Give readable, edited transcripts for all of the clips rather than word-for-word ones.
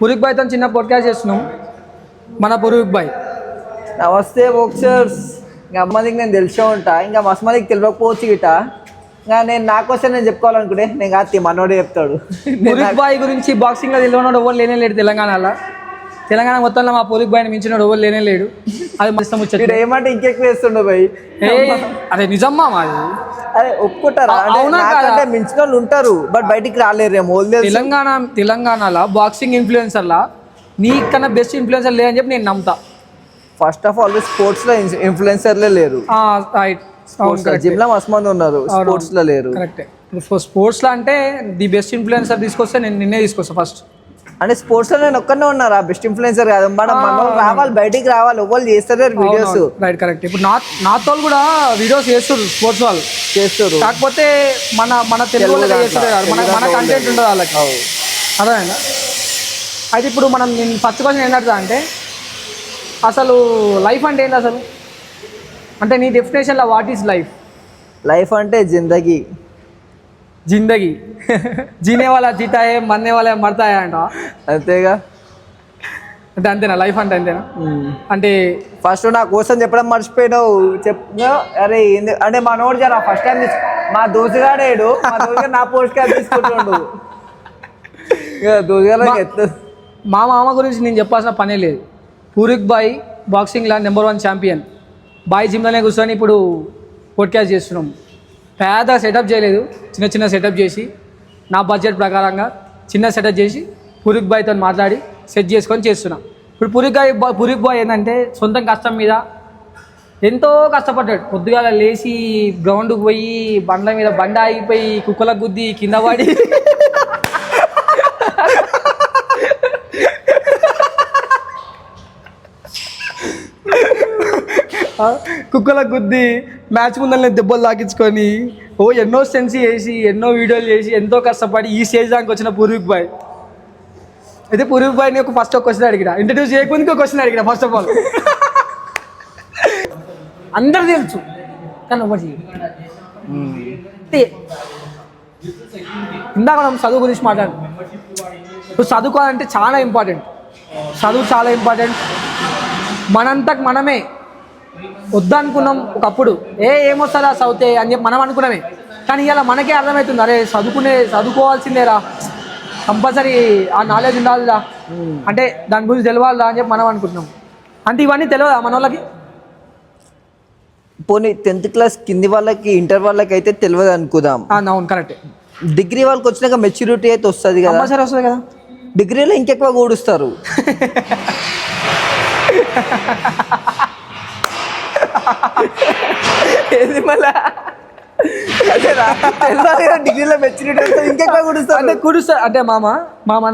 పురుక్ బాయ్తో చిన్న పాడ్కాస్ట్ చేస్తున్నాం. మన పురుక్ బాయ్ నమస్తే బోక్సర్స్. ఇంకా అమ్మదికి నేను తెలిసే ఉంటా, ఇంకా మస్మదికి తెలియకపోవచ్చు గిట. ఇంకా నేను నా కోసం నేను చెప్పుకోవాలనుకుంటే నేను కాదు మనోడే చెప్తాడు. పురుక్ బాయ్ గురించి బాక్సింగ్లో తెలియనోడు ఎవరు లేనే లేడు తెలంగాణలో. తెలంగాణ మొత్తంలో మా పురుక్ బాయ్ని మించినోడు ఎవరు లేనే లేడు. అది ఇష్టం వచ్చాడు. ఇక్కడ ఏమంటే ఇంకెక్కువ వేస్తుండవు భయ్. అదే నిజమ్మా మాది. అదే ఒప్పుకుంటారా? అంటే మించిన వాళ్ళు ఉంటారు, బట్ బయటికి రాలేరేమో. తెలంగాణలో బాక్సింగ్ ఇన్ఫ్లుయెన్సర్లా నీకన్నా బెస్ట్ ఇన్ఫ్లుయెన్సర్ లేదని చెప్పి నేను నమ్ముతా. ఫస్ట్ ఆఫ్ ఆల్ స్పోర్ట్స్ లో ఇన్ఫ్లుయెన్సర్లే లేరు. జిమ్ లో మస్తు మంది ఉన్నారు, స్పోర్ట్స్ లో లేరు. కరెక్టే. స్పోర్ట్స్ లో అంటే ది బెస్ట్ ఇన్ఫ్లుయెన్సర్ తీసుకొస్తే నేను నిన్నే తీసుకొస్తా ఫస్ట్. అంటే స్పోర్ట్స్ లో నేను ఒక్కనే ఉన్నారా బెస్ట్ ఇన్ఫ్లుయెన్సర్ కాదు. మనం రావాలి, బయటికి రావాలి. ఎవరు చేస్తారు వీడియోస్. Right, correct. ఇప్పుడు నాతో కూడా వీడియోస్ చేస్తారు, స్పోర్ట్స్ వాళ్ళు చేస్తారు. కాకపోతే మన తెలుగు మన కంటెంట్ ఉండదు వాళ్ళకి. అదేనా? అయితే ఇప్పుడు మనం నేను ఫస్ట్ క్వశ్చన్ ఏంటంటే అంటే అసలు లైఫ్ అంటే ఏంటి అసలు? అంటే నీ డెఫినేషన్లో వాట్ ఈస్ లైఫ్? లైఫ్ అంటే జిందగీ. జీనే వాళ్ళ జీతాయే, మన్నే వాళ్ళ మడతాయా అంట. అంతేగా. అంటే అంతేనా లైఫ్ అంటే? అంతేనా? అంటే ఫస్ట్ నా కోసం చెప్పడం మర్చిపోయినావు. అరే ఏంది అంటే మనోడు జర ఫస్ట్ టైం మా దోసుగాడేడు, మా దోసుగాడు నా పోస్ట్ కార్డ్ తీసుకుంటుండు. దోసుగాడు మా మామ గురించి నేను చెప్పాల్సిన పనే లేదు. పురుక్ బాయ్ బాక్సింగ్లో నెంబర్ 1 ఛాంపియన్. బాయ్ జిమ్లోనే కూర్చొని ఇప్పుడు పాడ్కాస్ట్ చేస్తున్నాం. పెద్ద సెటప్ చేయలేదు, చిన్న సెటప్ చేసి నా బడ్జెట్ ప్రకారంగా చిన్న సెటప్ చేసి పురుక్ బాయ్తో మాట్లాడి సెట్ చేసుకొని చేస్తున్నాం. ఇప్పుడు పురుక్ బాయ్ ఏంటంటే సొంతం కష్టం మీద ఎంతో కష్టపడ్డాడు. పొద్దుగాల లేచి గ్రౌండ్కి పోయి బండ్ల మీద బండ ఆగిపోయి కుక్కలకు గుద్ది కింద పడి కుక్కలకు గుద్ది మ్యాచ్ ముందర దెబ్బలు తాకించుకొని ఎన్నో స్టెన్స్ చేసి ఎన్నో వీడియోలు చేసి ఎంతో కష్టపడి ఈ స్టేజ్ దానికి వచ్చిన పురుక్ బాయ్. అయితే పురుక్ బాయ్ని ఒక క్వశ్చన్ అడిగిన, ఇంట్రడ్యూస్ చేయకముందుకు ఒక క్వశ్చన్ అడిగిన. ఫస్ట్ ఆఫ్ ఆల్ అందరు తెలుసు కానీ ఒకటి ఇందాక మనం చదువు గురించి మాట్లాడు. ఇప్పుడు చదువుకోవాలంటే చాలా ఇంపార్టెంట్. చదువు చాలా ఇంపార్టెంట్. మనంతకు మనమే వద్దనుకున్నాం ఒకప్పుడు. ఏమొస్తుందా చదివితే అని చెప్పి మనం అనుకున్నామే. కానీ ఇలా మనకే అర్థమవుతుంది, అరే చదువుకోవాల్సిందేరా, కంపల్సరీ ఆ నాలెడ్జ్ ఉండాలిరా, అంటే దాని గురించి తెలియాలిరా అని చెప్పి మనం అనుకుంటున్నాం. అంటే ఇవన్నీ తెలియదా మన వాళ్ళకి? పోనీ 10th క్లాస్ కింది వాళ్ళకి, ఇంటర్ వాళ్ళకి అయితే తెలియదు అనుకుందాం. అవును, కరెక్ట్. డిగ్రీ వాళ్ళకి వచ్చినాక మెచ్యూరిటీ అయితే వస్తుంది కదా. కంపల్సరీ వస్తుంది కదా. డిగ్రీలో ఇంకెక్కువ కూడుస్తారు. ఏది మళ్ళా డిగ్రీలో మెచ్యూరిటీ ఇంకెక్కువ కూడుస్తారు అంటే మామ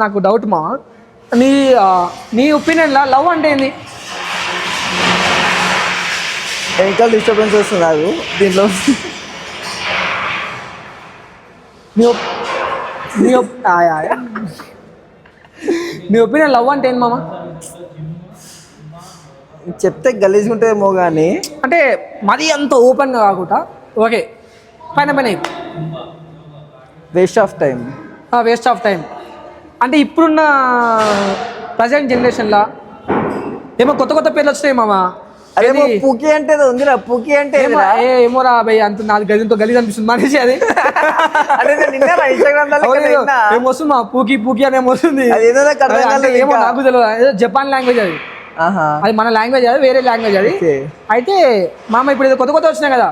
నాకు డౌట్. నీ ఒపీనియన్లో లవ్ అంటే ఏంది? ఇంకా డిస్టర్బెన్స్ వస్తుంది నాకు దీంట్లో. నీ ఒపీనియన్ లవ్ అంటే ఏంది మామ? చెప్తే గలీజ్గా ఉంటుందేమో కానీ అంటే మరీ అంత ఓపెన్గా కాకుండా ఓకే పైన వేస్ట్ ఆఫ్ టైం. అంటే ఇప్పుడున్న ప్రజెంట్ జనరేషన్లో ఏమో కొత్త పేర్లు వచ్చినాయి మామ. అదేమో పూకి అంటే ఉందిరా. పూకి అంటే ఏమోరా భయ్, అంత నాది గదితో గలీజ్ అనిపిస్తుంది మనిషి. అది ఏమొస్తుంది మా పూకి అని ఏమొస్తుంది. ఏమో నాకు తెలియదు. జపాన్ లాంగ్వేజ్ అది. అది మన లాంగ్వేజ్ అది, వేరే లాంగ్వేజ్ అది. అయితే మామ ఇప్పుడు కొత్త వచ్చినాయి కదా,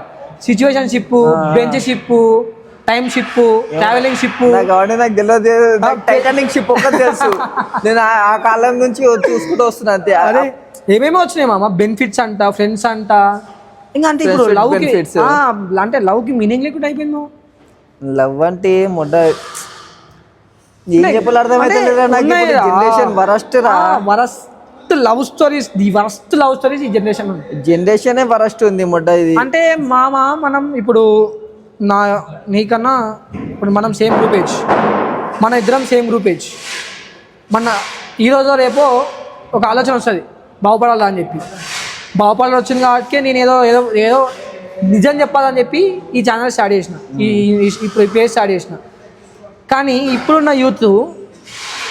situation ship, bench ship, time ship, travelling ship. నాకు తెలియదు. టైటానిక్ షిప్ ఒక్కటి తెలుసు. నేను ఆ కాలం నుంచి చూసుకుంటూ వస్తున్నా అంతే. అదే ఏమేమో వచ్చినాయి మామ. బెనిఫిట్స్ అంట, ఫ్రెండ్స్ అంట. ఇంకా అంటే ఇప్పుడు లవ్ కి అంటే లవ్ కి మీనింగ్ లేకుండా అయిపోయింది. లవ్ అంటే ఏం చెప్పాలి అర్థమైతే worst love stories. The worst love stories ఈ జనరేషన్ వరస్ట్ ఉంది మొడ్డ. ఇది అంటే మామ మనం ఇప్పుడు నీకన్నా ఇప్పుడు మనం సేమ్ గ్రూప్ ఏజ్, మన ఇద్దరం సేమ్ గ్రూప్ ఏజ్. మన ఈరోజు రేపో ఒక ఆలోచన వస్తుంది బాగుపడాలా అని చెప్పి. బాగుపడాలని వచ్చింది కాబట్టి నేను ఏదో నిజం చెప్పాలని చెప్పి ఈ ఛానల్ స్టార్ట్ చేసిన, ఇప్పుడు ఈ పేజ్ స్టార్ట్ చేసిన. కానీ ఇప్పుడున్న యూత్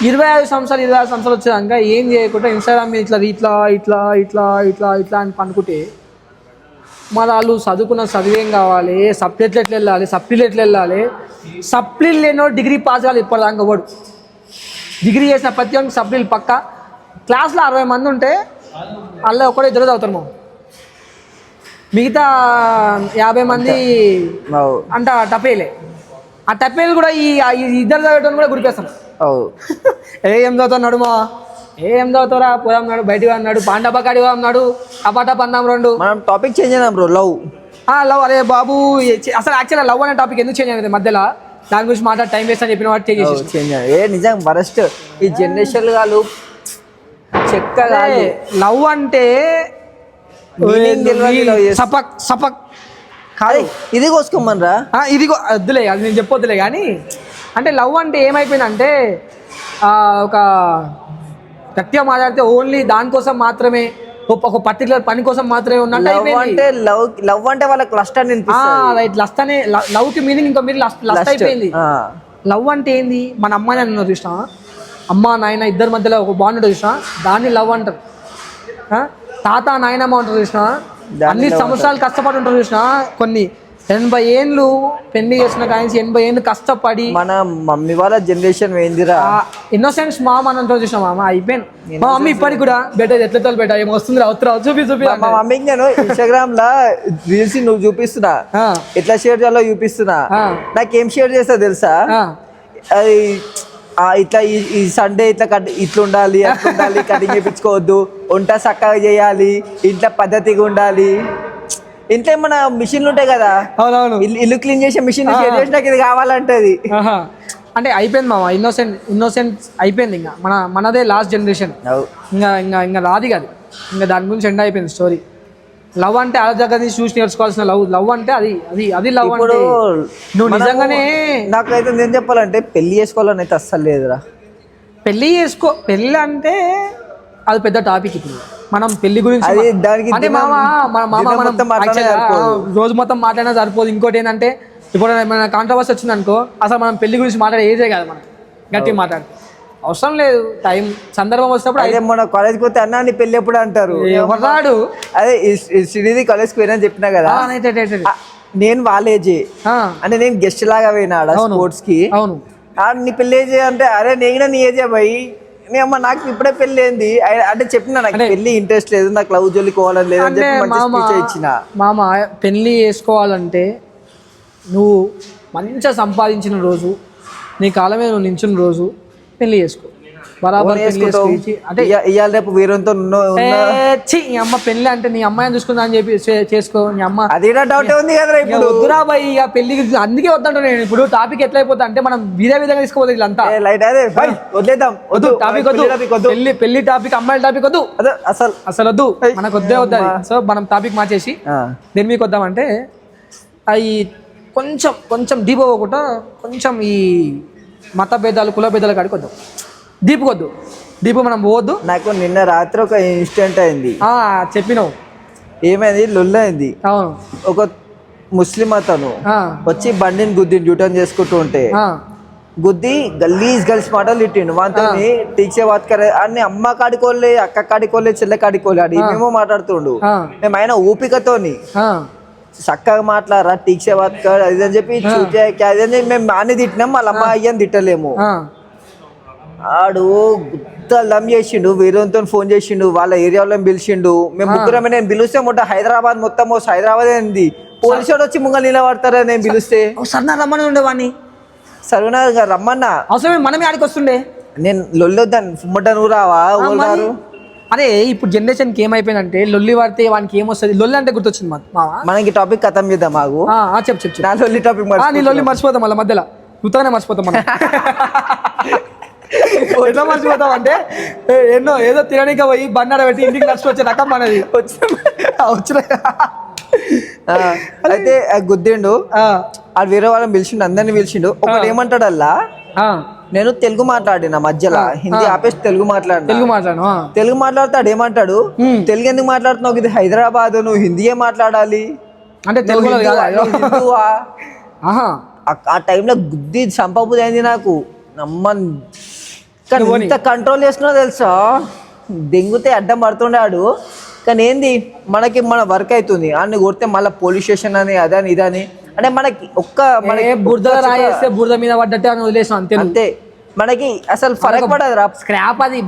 25 సంవత్సరాలు 26 సంవత్సరాలు వచ్చేదాకా ఏం చేయకుండా ఇన్స్టాగ్రామ్ మీద ఇట్లా ఇట్లా ఇట్లా ఇట్లా ఇట్లా ఇట్లా అని పనుకుంటే మరి వాళ్ళు చదువుకున్న చదివేం కావాలి, సప్లీలు ఎట్లా వెళ్ళాలి, సప్లీలు లేనో డిగ్రీ పాస్ కావాలి ఇప్పటిదాకా వాడు. డిగ్రీ చేసిన ప్రతి ఒక్కరికి సప్లీలు పక్క. క్లాస్లో 60 మంది ఉంటే అలా ఒకటే ఇద్దరు చదువుతారు మా, మిగతా 50 మంది అంట టపేలే. ఆ టపేలు కూడా ఈ ఇద్దరు చదివేటోని కూడా గురిపేస్తాం. ఏం చదువుతున్నాడు మా, ఏం చదువుతారా పోదాం నాడు, బయటికి అన్నాడు, పాండపకాడి అన్నాడు, టపాటా పందాం 2. మనం టాపిక్ చేంజ్ అయినా బ్రో. లవ్. అరే బాబు, అసలు యాక్చువల్గా లవ్ అనే టాపిక్ ఎందుకు చేంజ్ అయింది మధ్యలో, దాని గురించి మాట్లాడి టైం వేస్ట్ అని చెప్పిన వాటి చేంజ్ నిజంగా వరస్ట్ ఈ జనరేషన్ వాళ్ళు చెక్క. లవ్ అంటే సపక్ సపక్ కాదు, ఇది కోసుకోమనరా, ఇది వద్దులే, అది నేను చెప్పొద్దులే. కానీ అంటే లవ్ అంటే ఏమైపోయిందంటే ఒక గట్టిగా మాట్లాడితే ఓన్లీ దానికోసం మాత్రమే, ఒక పర్టికులర్ పని కోసం మాత్రమే ఉన్నట్టు. లవ్ అంటే వాళ్ళకి లస్ట్ అని రైట్, లస్ట్ అనే లవ్ కి మీనింగ్ ఇంకో మీరు లస్ట్ అయిపోయింది. లవ్ అంటే ఏంది, మన అమ్మాయి అన్న చూసినా, అమ్మ నాయన ఇద్దరి మధ్యలో ఒక బాండ్ ఉంటుంది చూసినా, దాన్ని లవ్ అంటారు. తాత నాయనమ్మ ఉంటారు చూసినా, అన్ని సంవత్సరాలు కష్టపడి ఉంటారు చూసినా, కొన్ని 80 ఏళ్ళు పెళ్లి చేసిన కానీ 80 ఏళ్ళు కష్టపడి. మన మమ్మీ వాళ్ళ జనరేషన్ ఏందిరా, ఇన్నోసెన్స్ మామ అని అంటారు చూసినా, మామ అయిపోయింది. మా మమ్మీ ఇప్పటికి కూడా బెటర్ ఎట్లా బెట ఏమో వస్తుంది అవుతురా చూపి. మా మమ్మీకి నేను ఇన్స్టాగ్రామ్ లా రీల్స్ నువ్వు చూపిస్తున్నా, ఎట్లా షేర్ చేయాలో చూపిస్తున్నా. నాకేం షేర్ చేస్తా తెలుసా, అది ఇట్లా ఈ సండే ఇట్లా ఉండాలి, అట్లా ఉండాలి, కటింగ్ చేయించుకోవద్దు, వంట చక్కగా చేయాలి, ఇంట్లో పద్ధతిగా ఉండాలి. ఇంట్లో ఏమన్నా మిషన్లు ఉంటాయి కదా, ఇల్లు క్లీన్ చేసే మిషన్ నాకు ఇది కావాలంటది. అంటే అయిపోయింది మామ, ఇన్నోసెంట్ అయిపోయింది. ఇంకా మనదే లాస్ట్ జనరేషన్, ఇంకా రాది కాదు. ఇంకా దాని గురించి ఎండ్ అయిపోయింది స్టోరీ. లవ్ అంటే ఆ దగ్గర నుంచి చూసి నేర్చుకోవాల్సిన లవ్ అంటే అది లవ్. అంటే నువ్వు నిజంగానే, నాకైతే నేను చెప్పాలంటే పెళ్లి చేసుకోవాలని అయితే అస్సలు లేదురా. పెళ్ళి అంటే అది పెద్ద టాపిక్. ఇప్పుడు మనం పెళ్లి గురించి అంటే రోజు మొత్తం మాట్లాడినా సరిపోదు. ఇంకోటి ఏంటంటే ఇప్పుడు ఏమైనా కాంట్రవర్సీ వచ్చింది అనుకో, అసలు మనం పెళ్లి గురించి మాట్లాడే ఏదే కాదు, మనం గట్టిగా మాట్లాడు అవసరం లేదు. టైం సందర్భం వచ్చినప్పుడు అదే మన కాలేజ్కి పోతే అన్నా నీ పెళ్లి ఎప్పుడు అంటారు, ఎవరాడు. అదే శ్రీనిధి కాలేజ్కి పోయినా చెప్పినా కదా, నేను వాళ్ళ ఏజే అంటే నేను గెస్ట్ లాగా పోయినా స్పోర్ట్స్ కి. అవును, నీ పెళ్లి ఏజే అంటే అరే నేను నీ ఏజే పోయి అమ్మ నాకు ఇప్పుడే పెళ్లి ఏంది అంటే చెప్పిన, నాకు పెళ్లి ఇంట్రెస్ట్ లేదు, నాకు లవ్ జోలికి పోవాలని లేదు అని చెప్పి ఇచ్చిన. మామ పెళ్లి చేసుకోవాలంటే నువ్వు మంచిగా సంపాదించిన రోజు, నీ కాలం మీద నువ్వు నించున్న రోజు పెళ్లి చేసుకో. బరాబర్ అంటే ఇవాళ రేపు వీరంతో అమ్మ పెళ్లి అంటే నీ అమ్మాయిని చూసుకుందా అని చెప్పి చేసుకో. నీ అమ్మ అదే డౌట్ ఉంది కదా ఇప్పుడు. వద్దురా బాయ్ ఇక పెళ్లికి, అందుకే వద్దంటా నేను. ఇప్పుడు టాపిక్ ఎట్లా అయిపోతా అంటే మనం వేరే విధంగా తీసుకోవద్దు. వీళ్ళంతా వదిలేద్దాం, వద్దు టాపిక్ వద్దు, పెళ్లి టాపిక్ అమ్మాయిల టాపిక్ వద్దు, అసలు వద్దు, మనకు వద్దే వద్దు. సో మనం టాపిక్ మార్చేసి దేని మీకు వద్దామంటే అవి కొంచెం డీప్ అవ్వకుండా కొంచెం ఈ మత భేదాలు కుల భేదాలు కాడికి వద్దాం. డీప్ మనం పోవద్దు. నాకు నిన్న రాత్రి ఒక ఇన్సిడెంట్ అయింది. చెప్పినావు ఏమైంది, లొల్లు అయింది. అవును, ఒక ముస్లిం అతను వచ్చి బండిని గుద్ది డ్యూటర్న్ చేసుకుంటూ ఉంటే గుద్ది గలీజ్ మాటలు తిట్టిండు. వాంతో టీచే వాత్కరే అన్ని అమ్మ కాడికోలే, అక్క కాడికోలే, చెల్లె కాడికోలే అని ఏమేమో మాట్లాడుతుండు. మేము ఆయన ఓపికతోని చక్కగా మాట్లాడరా టీచే వాత్కర్ అది అని చెప్పి చూసే మేము నాన్ని తిట్టినాం, వాళ్ళ అమ్మ అయ్యని తిట్టలేము. ఆడు గుద్దలం చేసిండు, వేరేతో ఫోన్ చేసిండు, వాళ్ళ ఏరియాలో పిలిచిండు. మేము ముగ్గురమే, నేను పిలిస్తే హైదరాబాద్ మొత్తం హైదరాబాద్ ఏంది, పోలీసు వాడు వచ్చి ముంగలు నిలబడతారా నేను పిలిస్తే. రమ్మని ఉండేవాడిని, సరేనా రమ్మన్నా అవసరమే మనమే ఆడికి వస్తుండే. నేను లొల్లొద్దాను ఫుమ్మట నువ్వు రావా ఊరు. అరే ఇప్పుడు జనరేషన్కి ఏమైపోయిందంటే లొల్లి పడితే వానికి ఏమొస్తుంది, లొల్లి అంటే గుర్తొచ్చింది మనకి టాపిక్ ఖతం చేద్దాం. మాకు చెప్పు నా లొల్లి టాపిక్ నీ లొల్లి మర్చిపోతాం, మళ్ళీ మధ్యలో ఉత్తగానే మర్చిపోతాం మనం. ఎట్లా మర్చిపోతాం అంటే ఏదో తినడానికి పోయి బండార పెట్టి ఇంటికి నడుచుకొచ్చే రకం అనేది వచ్చిన. అయితే గుద్దిండు, అది వేరే వాళ్ళని పిలిచిండు, అందరిని పిలిచిండు. ఒకటి ఏమంటాడు అల్లా, నేను తెలుగు మాట్లాడిన మధ్యలో హిందీ ఆపేసి తెలుగు మాట్లాడతాడు. ఏమంటాడు, తెలుగు ఎందుకు మాట్లాడుతున్నావు, ఇది హైదరాబాద్, నువ్వు హిందీయే మాట్లాడాలి అంటే తెలుగులో ఆ టైంలో గుద్ది చంపబుది అయింది నాకు. నమ్మన్ కానీ ఎంత కంట్రోల్ చేసినా తెలుసా, దెంగితే అడ్డం పడుతున్నాడు. కానీ ఏంది మనకి మన వర్క్ అవుతుంది, అన్ని కొడితే మళ్ళీ పోలీస్ స్టేషన్ అని అదని ఇదని అంటే మనకి బురద రాయేస్తే బురద మీద పడ్డట్టే అని వదిలేసాం అంతే. అంతే మనకి అసలు ఫరక్ పడదు రా. స్క్రాప్ అది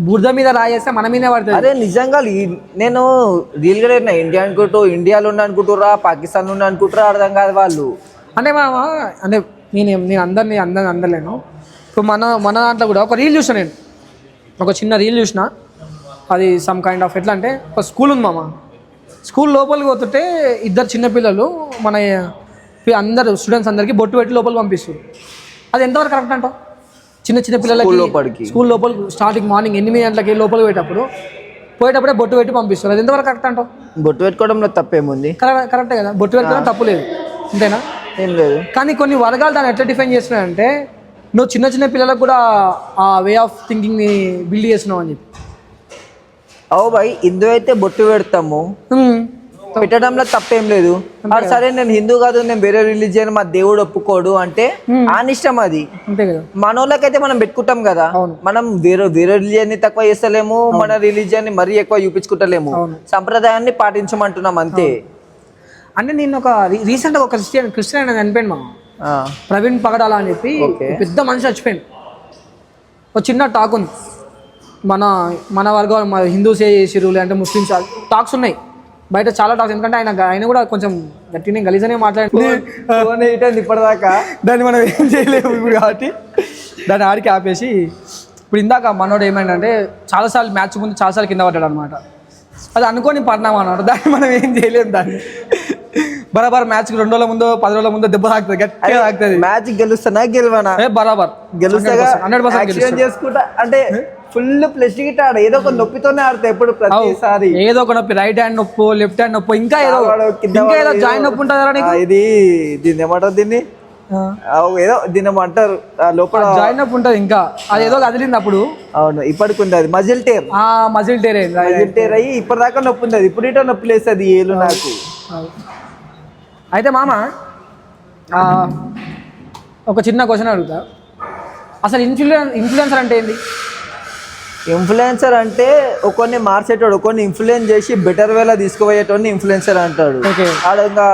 బురద మీద రాయేస్తే మన మీదే పడుతుంది. అదే నిజంగా నేను రియల్గా లేనా, ఇండియా అనుకుంటూ ఇండియాలో ఉన్న అనుకుంటురా, పాకిస్తాన్లో ఉన్న అనుకుంటారా అర్థం కాదు వాళ్ళు. అంటే అంటే నేను అందరినీ అందలేను. ఇప్పుడు మన దాంట్లో కూడా ఒక రీల్ చూసిన, నేను ఒక చిన్న రీల్ చూసిన. అది సమ్ కైండ్ ఆఫ్ ఎట్లా అంటే, ఒక స్కూల్ ఉంది మామ. స్కూల్ లోపలికి పోతుంటే ఇద్దరు చిన్నపిల్లలు మన అందరు స్టూడెంట్స్ అందరికీ బొట్టు పెట్టి లోపలికి పంపిస్తారు. అది ఎంతవరకు కరెక్ట్ అంటావు? చిన్న పిల్లలకి స్కూల్ లోపలికి స్టార్టింగ్ మార్నింగ్ 8 గంటలకి లోపలికి పోయేటప్పుడే బొట్టు పెట్టి పంపిస్తారు. అది ఎంతవరకు కరెక్ట్ అంటావు? బొట్టు పెట్టుకోవడంలో తప్పేముంది? కరెక్టే కదా, బొట్టు పెట్టుకోవడం తప్పు లేదు, అంతేనా? ఏం లేదు. కానీ కొన్ని వర్గాలు దాన్ని ఎట్లా డిఫైన్ చేస్తున్నాయంటే, నువ్వు చిన్న పిల్లలకు కూడా ఆ వే ఆఫ్ థింకింగ్ని బిల్డ్ చేస్తున్నావు అని చెప్పి. అవు భాయ్, హిందూ అయితే బొట్టు పెడతాము, పెట్టడంలో తప్పేం లేదు. సరే నేను హిందూ కాదు, నేను వేరే రిలీజియన్, మా దేవుడు ఒప్పుకోడు అంటే ఇష్టం అది. మనోళ్ళకైతే మనం పెట్టుకుంటాం కదా, మనం వేరే రిలీజియన్ ని తక్కువ చేస్తలేము, మన రిలీజియన్ ని మరీ ఎక్కువ చూపించుకుంటలేము, సంప్రదాయాన్ని పాటించమంటున్నాం అంతే. అంటే నేను ఒక రీసెంట్గా ఒక క్రిస్టియన్ చనిపోయాను మా, ప్రవీణ్ పగడాల అని చెప్పి పెద్ద మనిషి చచ్చిపోయాడు. ఒక చిన్న టాక్ ఉంది, మన వర్గం మన హిందూసే చేసిరు లేదంటే ముస్లిమ్స్ టాక్స్ ఉన్నాయి బయట, చాలా టాక్స్. ఎందుకంటే ఆయన కూడా కొంచెం గట్టిగా గలీజనే మాట్లాడుతుంది ఇప్పటిదాకా. దాన్ని మనం ఏం చేయలేము ఇప్పుడు కాబట్టి దాన్ని ఆడికి ఆపేసి, ఇప్పుడు ఇందాక మనోడు ఏమైందంటే చాలాసార్లు మ్యాచ్ ముందు చాలాసార్లు కింద పడ్డాడు అనమాట. అది అనుకోని పడినాం అన్నమాట, దాన్ని మనం ఏం చేయలేము. దాన్ని బరాబర్ మ్యాచ్ 2 రోజుల ముందు 10 రోజుల ముందు దెబ్బ తాకుతుంది, గట్టిగా తాకుతుంది. మ్యాచ్ గెలుస్తానా గెలవనా? బరాబర్ గెలుస్తా 100% చేసుకుంటా. అంటే ఫుల్ ప్లస్ గిట్ ఆడ ఏదో ఒక నొప్పితోనే ఆడతాయి ఎప్పుడు, ప్రతిసారి ఏదో ఒక నొప్పి, రైట్ హ్యాండ్ నొప్పి, లెఫ్ట్ హ్యాండ్ నొప్పి, ఇంకా ఏదో జాయిన్ నొప్పి ఉంటుంది. దీన్ని ఏమంటారు, దీన్ని ఏదో దీని ఏమంటారు లోపల జాయిన్ నొప్పి ఉంటుంది. ఇంకా అది ఏదో కదిలింది అప్పుడు. అవును, ఇప్పటికి ఉంది అది మజిల్ టేర్. మజిల్ టేర్ అయ్యి ఇప్పటిదాకా నొప్పి ఉంది. అది ఇప్పుడు ఇటో నొప్పి లేస్తుంది ఏళ్ళు నాకు. అయితే మామ ఒక చిన్న క్వశ్చన్ అడుగుతా, అసలు ఇన్ఫ్లుయెన్సర్ అంటే ఏంది? ఇన్ఫ్లుయెన్సర్ అంటే ఒకరిని మార్చేటోడు, ఒకరిని ఇన్ఫ్లుయెన్స్ చేసి బెటర్ వేలా తీసుకుపోయేటోడిని ఇన్ఫ్లుయెన్సర్ అంటాడు. ఇంకా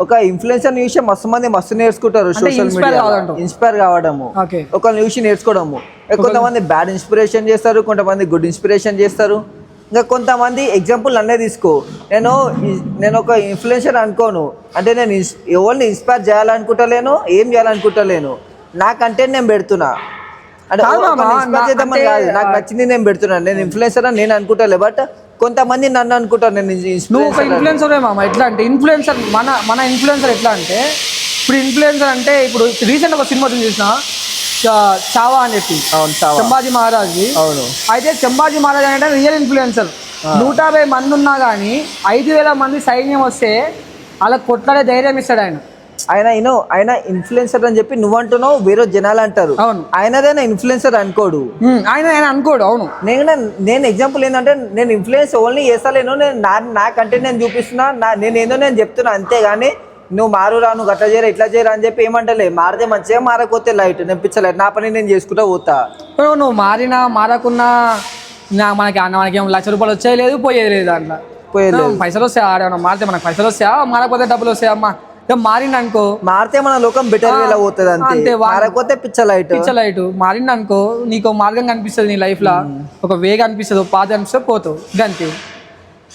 ఒక ఇన్ఫ్లుయెన్సర్ చూసి మస్తు నేర్చుకుంటారు. సోషల్ మీడియా ఇన్స్పైర్ కావడము, ఒకరిని చూసి నేర్చుకోవడము. కొంతమంది బ్యాడ్ ఇన్స్పిరేషన్ చేస్తారు, కొంతమంది గుడ్ ఇన్స్పిరేషన్ చేస్తారు. ఇంకా కొంతమంది ఎగ్జాంపుల్ అన్నే తీసుకో, నేను ఒక ఇన్ఫ్లుయెన్సర్ అనుకోను అంటే నేను ఎవరిని ఇన్స్పైర్ చేయాలనుకుంటలేను, ఏం చేయాలనుకుంటలేను, నా కంటెంట్ నేను పెడుతున్నా అంటే చేద్దామని కాదు, నాకు నచ్చింది నేను పెడుతున్నాను. నేను ఇన్ఫ్లుయెన్సర్ అని నేను అనుకుంటలే, బట్ కొంతమంది నన్ను అనుకుంటాను నేను ఇన్ఫ్లుయెన్సర్. మామ ఎట్లా అంటే ఇన్ఫ్లుయెన్సర్ మన ఇన్ఫ్లుయెన్సర్ ఎట్లా అంటే, ఇప్పుడు ఇన్ఫ్లుయెన్సర్ అంటే ఇప్పుడు రీసెంట్ ఒక సినిమా చూసిన చావా అని చెప్పి, సంభాజీ మహారాజ్. అవును, అయితే సంభాజీ మహారాజ్ అంటే రియల్ ఇన్ఫ్లుయెన్సర్. 150 మంది ఉన్నా కానీ 5000 మంది సైన్యం వస్తే అలా కొట్లాడే ధైర్యం ఇస్తాడు ఆయన. ఆయన ఇన్ఫ్లుయెన్సర్ అని చెప్పి నువ్వు అంటున్నావు, వేరే జనాలు అంటారు. అవును, ఆయనదైనా ఇన్ఫ్లుయెన్సర్ అనుకోడు, ఆయన అనుకోడు. అవును, నేను ఎగ్జాంపుల్ ఏంటంటే నేను ఇన్ఫ్లుయెన్స్ ఓన్లీ చేస్తలేను, నేను నా కంటెంట్ నేను చూపిస్తున్నా, నేను చెప్తున్నా అంతేగాని నువ్వు మారురా, నువ్వు అట్లా చేయరా ఇట్లా చేయరా అని చెప్పి ఏమంటలే. మారితే మంచిగా, మారకపోతే లైట్, నెప్పించలేదు, నా పని నేను చేసుకుంటా పోతా. నువ్వు మారినా మారకున్నా మనకేం ₹1,00,000 వచ్చేది లేదు, పోయేది లేదు. దాంట్లో పైసలు వస్తాయి, ఆడేమన్నా మారితే మనకు పైసలు వస్తాయా, మారకపోతే డబ్బులు వస్తాయా? అమ్మా మారిందనుకో, మారితే మన లోకం బెటర్ వేలా పోతుంది అంతే, మారకపోతే పిచ్చలైట్. మారిందనుకో నీకు మార్గం కనిపిస్తుంది, నీ లైఫ్ లో ఒక వేగా అనిపిస్తుంది, పాత అనిపిస్తుంది, పోతావు గంతే.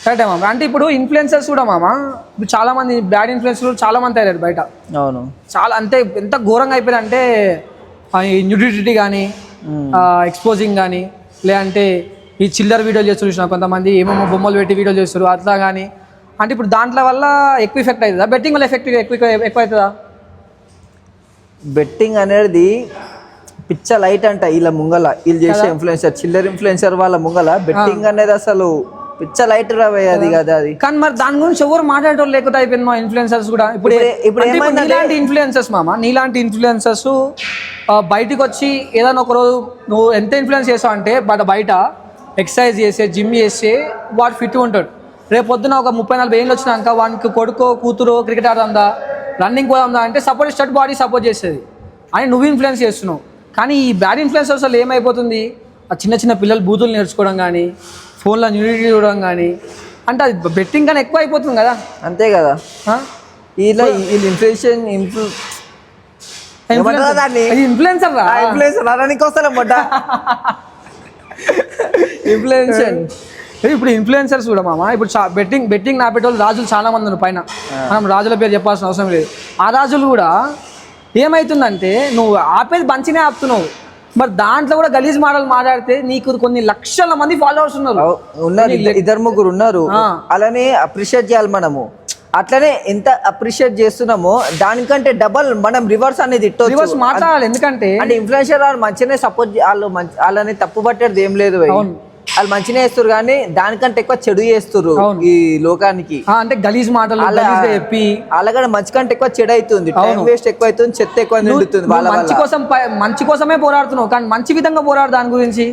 కరెక్టే మామ. అంటే ఇప్పుడు ఇన్ఫ్లుయెన్సర్స్ కూడా మామ, ఇప్పుడు చాలా మంది బ్యాడ్ ఇన్ఫ్లుయెన్సర్స్ చాలా మంది తయారు బయట. అవును, చాలా అంటే ఎంత ఘోరంగా అయిపోయింది అంటే, న్యూడిటీ కానీ, ఎక్స్పోజింగ్ కానీ, లేదంటే ఈ చిల్లర వీడియోలు చేస్తూ చూసిన కొంతమంది ఏమేమో బొమ్మలు పెట్టి వీడియోలు చేస్తారు అట్లా కానీ. అంటే ఇప్పుడు దాంట్లో వల్ల ఎక్కువ ఎఫెక్ట్ అవుతుందా? బెట్టింగ్ వల్ల ఎక్కువ అవుతుందా? బెట్టింగ్ అనేది పిచ్చ లైట్ అంట వీళ్ళ ముంగల, వీళ్ళు చేసే ఇన్ఫ్లుయెన్సర్, చిల్లర ఇన్ఫ్లుయెన్సర్ వాళ్ళ ముంగల బెట్టింగ్ అనేది అసలు పిచ్చ లైట్ రావే అది కదా. అది కానీ మరి దాని గురించి ఎవరు మాట్లాడటం లేకుండా అయిపోయింది మా ఇన్ఫ్లుయెన్సర్స్ కూడా. ఇప్పుడు నీలాంటి ఇన్ఫ్లుయెన్సర్స్ మామ, నీలాంటి ఇన్ఫ్లుయెన్సర్స్ బయటకు వచ్చి ఏదైనా ఒకరోజు నువ్వు ఎంత ఇన్ఫ్లుయెన్స్ చేసావు అంటే, బయట ఎక్సర్సైజ్ చేసే, జిమ్ చేసే వాడు ఫిట్ ఉంటాడు. రేపు పొద్దున ఒక 30-40 ఏళ్ళు వచ్చినాక వానికి కొడుకో కూతురు క్రికెట్ ఆడదాందా, రన్నింగ్ పోదాందా అంటే సపోర్ట్ స్టడ్ బాడీ సపోర్ట్ చేస్తుంది అని నువ్వు ఇన్ఫ్లుయెన్స్ చేస్తున్నావు. కానీ ఈ బ్యాడ్ ఇన్ఫ్లుయెన్సర్స్ వల్ల ఏమైపోతుంది, ఆ చిన్న చిన్న పిల్లలు బూతులు నేర్చుకోవడం కానీ, ఫోన్లో న్యూడిటీ చూడడం కానీ, అంటే అది బెట్టింగ్ కానీ ఎక్కువ అయిపోతుంది కదా. అంతే కదా, ఇలా ఇన్ఫ్లేషన్ ఇన్ఫ్లుయెన్సర్ వస్తారా మొట్ట ఇన్ఫ్లుయెన్షన్. ఇప్పుడు ఇన్ఫ్లుయెన్సర్స్ కూడా మామ, ఇప్పుడు బెట్టింగ్ నాపేటోళ్ళు రాజులు చాలా మంది ఉన్నారు పైన. మనం రాజుల పేరు చెప్పాల్సిన అవసరం లేదు. ఆ రాజులు కూడా ఏమవుతుందంటే, నువ్వు ఆపేది మంచినే ఆపుతున్నావు, మరి దాంట్లో కూడా గలీజ్ మాటలు మాట్లాడితే నీకు కొన్ని లక్షల మంది ఫాలోవర్స్ ఉన్నారు. ఇద్దరు ముగ్గురు ఉన్నారు, అలానే అప్రిషియేట్ చేయాలి మనము. అట్లనే ఎంత అప్రిషియేట్ చేస్తున్నామో దానికంటే డబల్ మనం రివర్స్ అనేది రివర్స్ మాట్లాడాలి. ఎందుకంటే అంటే ఇన్ఫ్లుయెన్సర్ వాళ్ళు మంచిగానే సపోర్ట్, వాళ్ళని తప్పు పట్టేది ఏం లేదు, వాళ్ళు మంచిగా చేస్తారు కానీ దానికంటే ఎక్కువ చెడు చేస్తారు ఈ లోకానికి. అంటే గలీజ్ మాటలు చెప్పి అలాగే మంచి కంటే ఎక్కువ చెడు అవుతుంది, టైం వేస్ట్ ఎక్కువ అవుతుంది, చెత్త ఎక్కువ నిండుతుంది. మంచి కోసమే పోరాడుతున్నావు కానీ మంచి విధంగా పోరాడు దాని గురించి.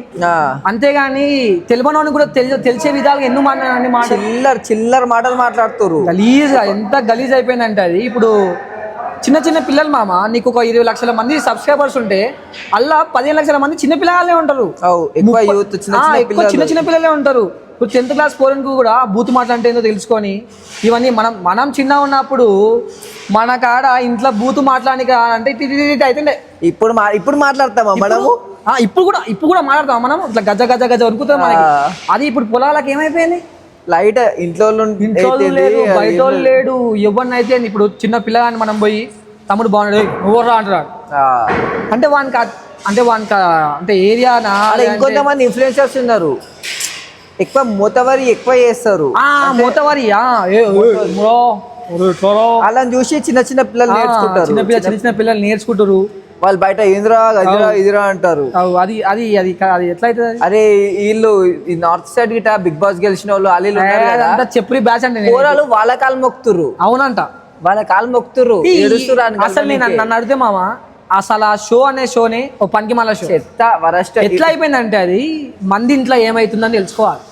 అంతేగాని తెలియని కూడా తెలిసే విధాలుగా ఎన్నో చిల్లర మాటలు మాట్లాడుతారు. గలీజ్ ఎంత గలీజ్ అయిపోయిందంటే అది. ఇప్పుడు చిన్న చిన్న పిల్లలు మామ, నీకు ఒక 20 లక్షల మంది సబ్స్క్రైబర్స్ ఉంటే అలా 15 లక్షల మంది చిన్న పిల్లలే ఉంటారు. ఎక్కువ చిన్న చిన్న పిల్లలే ఉంటారు. ఇప్పుడు 10th క్లాస్ పోరన్కు కూడా బూత్ మాట్లాడితే ఏందో తెలుసుకొని ఇవన్నీ మనం చిన్న ఉన్నప్పుడు మన కాడ ఇంట్లో బూత్ మాట్లాడానికి అంటే అవుతుండే. ఇప్పుడు మాట్లాడతామా మనము? ఇప్పుడు కూడా మాట్లాడతాం మనం, ఇట్లా గజ గజ గజ వరుకుతాం మనకి. అది ఇప్పుడు పొలాలకు ఏమైపోయింది, లైట్ ఇంట్లో లేడు, బయట లేడు, ఎవరినైతే. ఇప్పుడు చిన్న పిల్లగాని మనం పోయి తమ్ముడు బాగున్నాడు నువ్వురా అంటాడు, అంటే వానికి అంటే ఏరియా. ఇంకొంతమంది ఇన్ఫ్లుయెన్సర్స్ ఉన్నారు, ఎక్కువ మోతవరి ఎక్కువ చేస్తారు. మోతవరి అలా చూసి చిన్న చిన్న పిల్లలు నేర్చుకుంటారు. చిన్న పిల్లలు నేర్చుకుంటారు. వాళ్ళు బయట ఇదిరా అంటారు. అది అది అది అది ఎట్లా అవుతుంది? అరే వీళ్ళు ఈ నార్త్ సైడ్ గిట బిగ్ బాస్ గెలిచిన వాళ్ళు చెప్పి బ్యాచ్ అంటే కూరలు వాళ్ళ కాలు మొక్కుతురు. అవునంట, వాళ్ళ కాలు మొక్కుతురు. అసలు నేను నన్ను అడిగితే మామ, అసలు ఆ షో అనే షోనే ఓ పనికి మళ్ళీ షో ఎట్లా అయిపోయిందంటే, అది మంది ఇంట్లో ఏమైతుందని తెలుసుకోవాలి.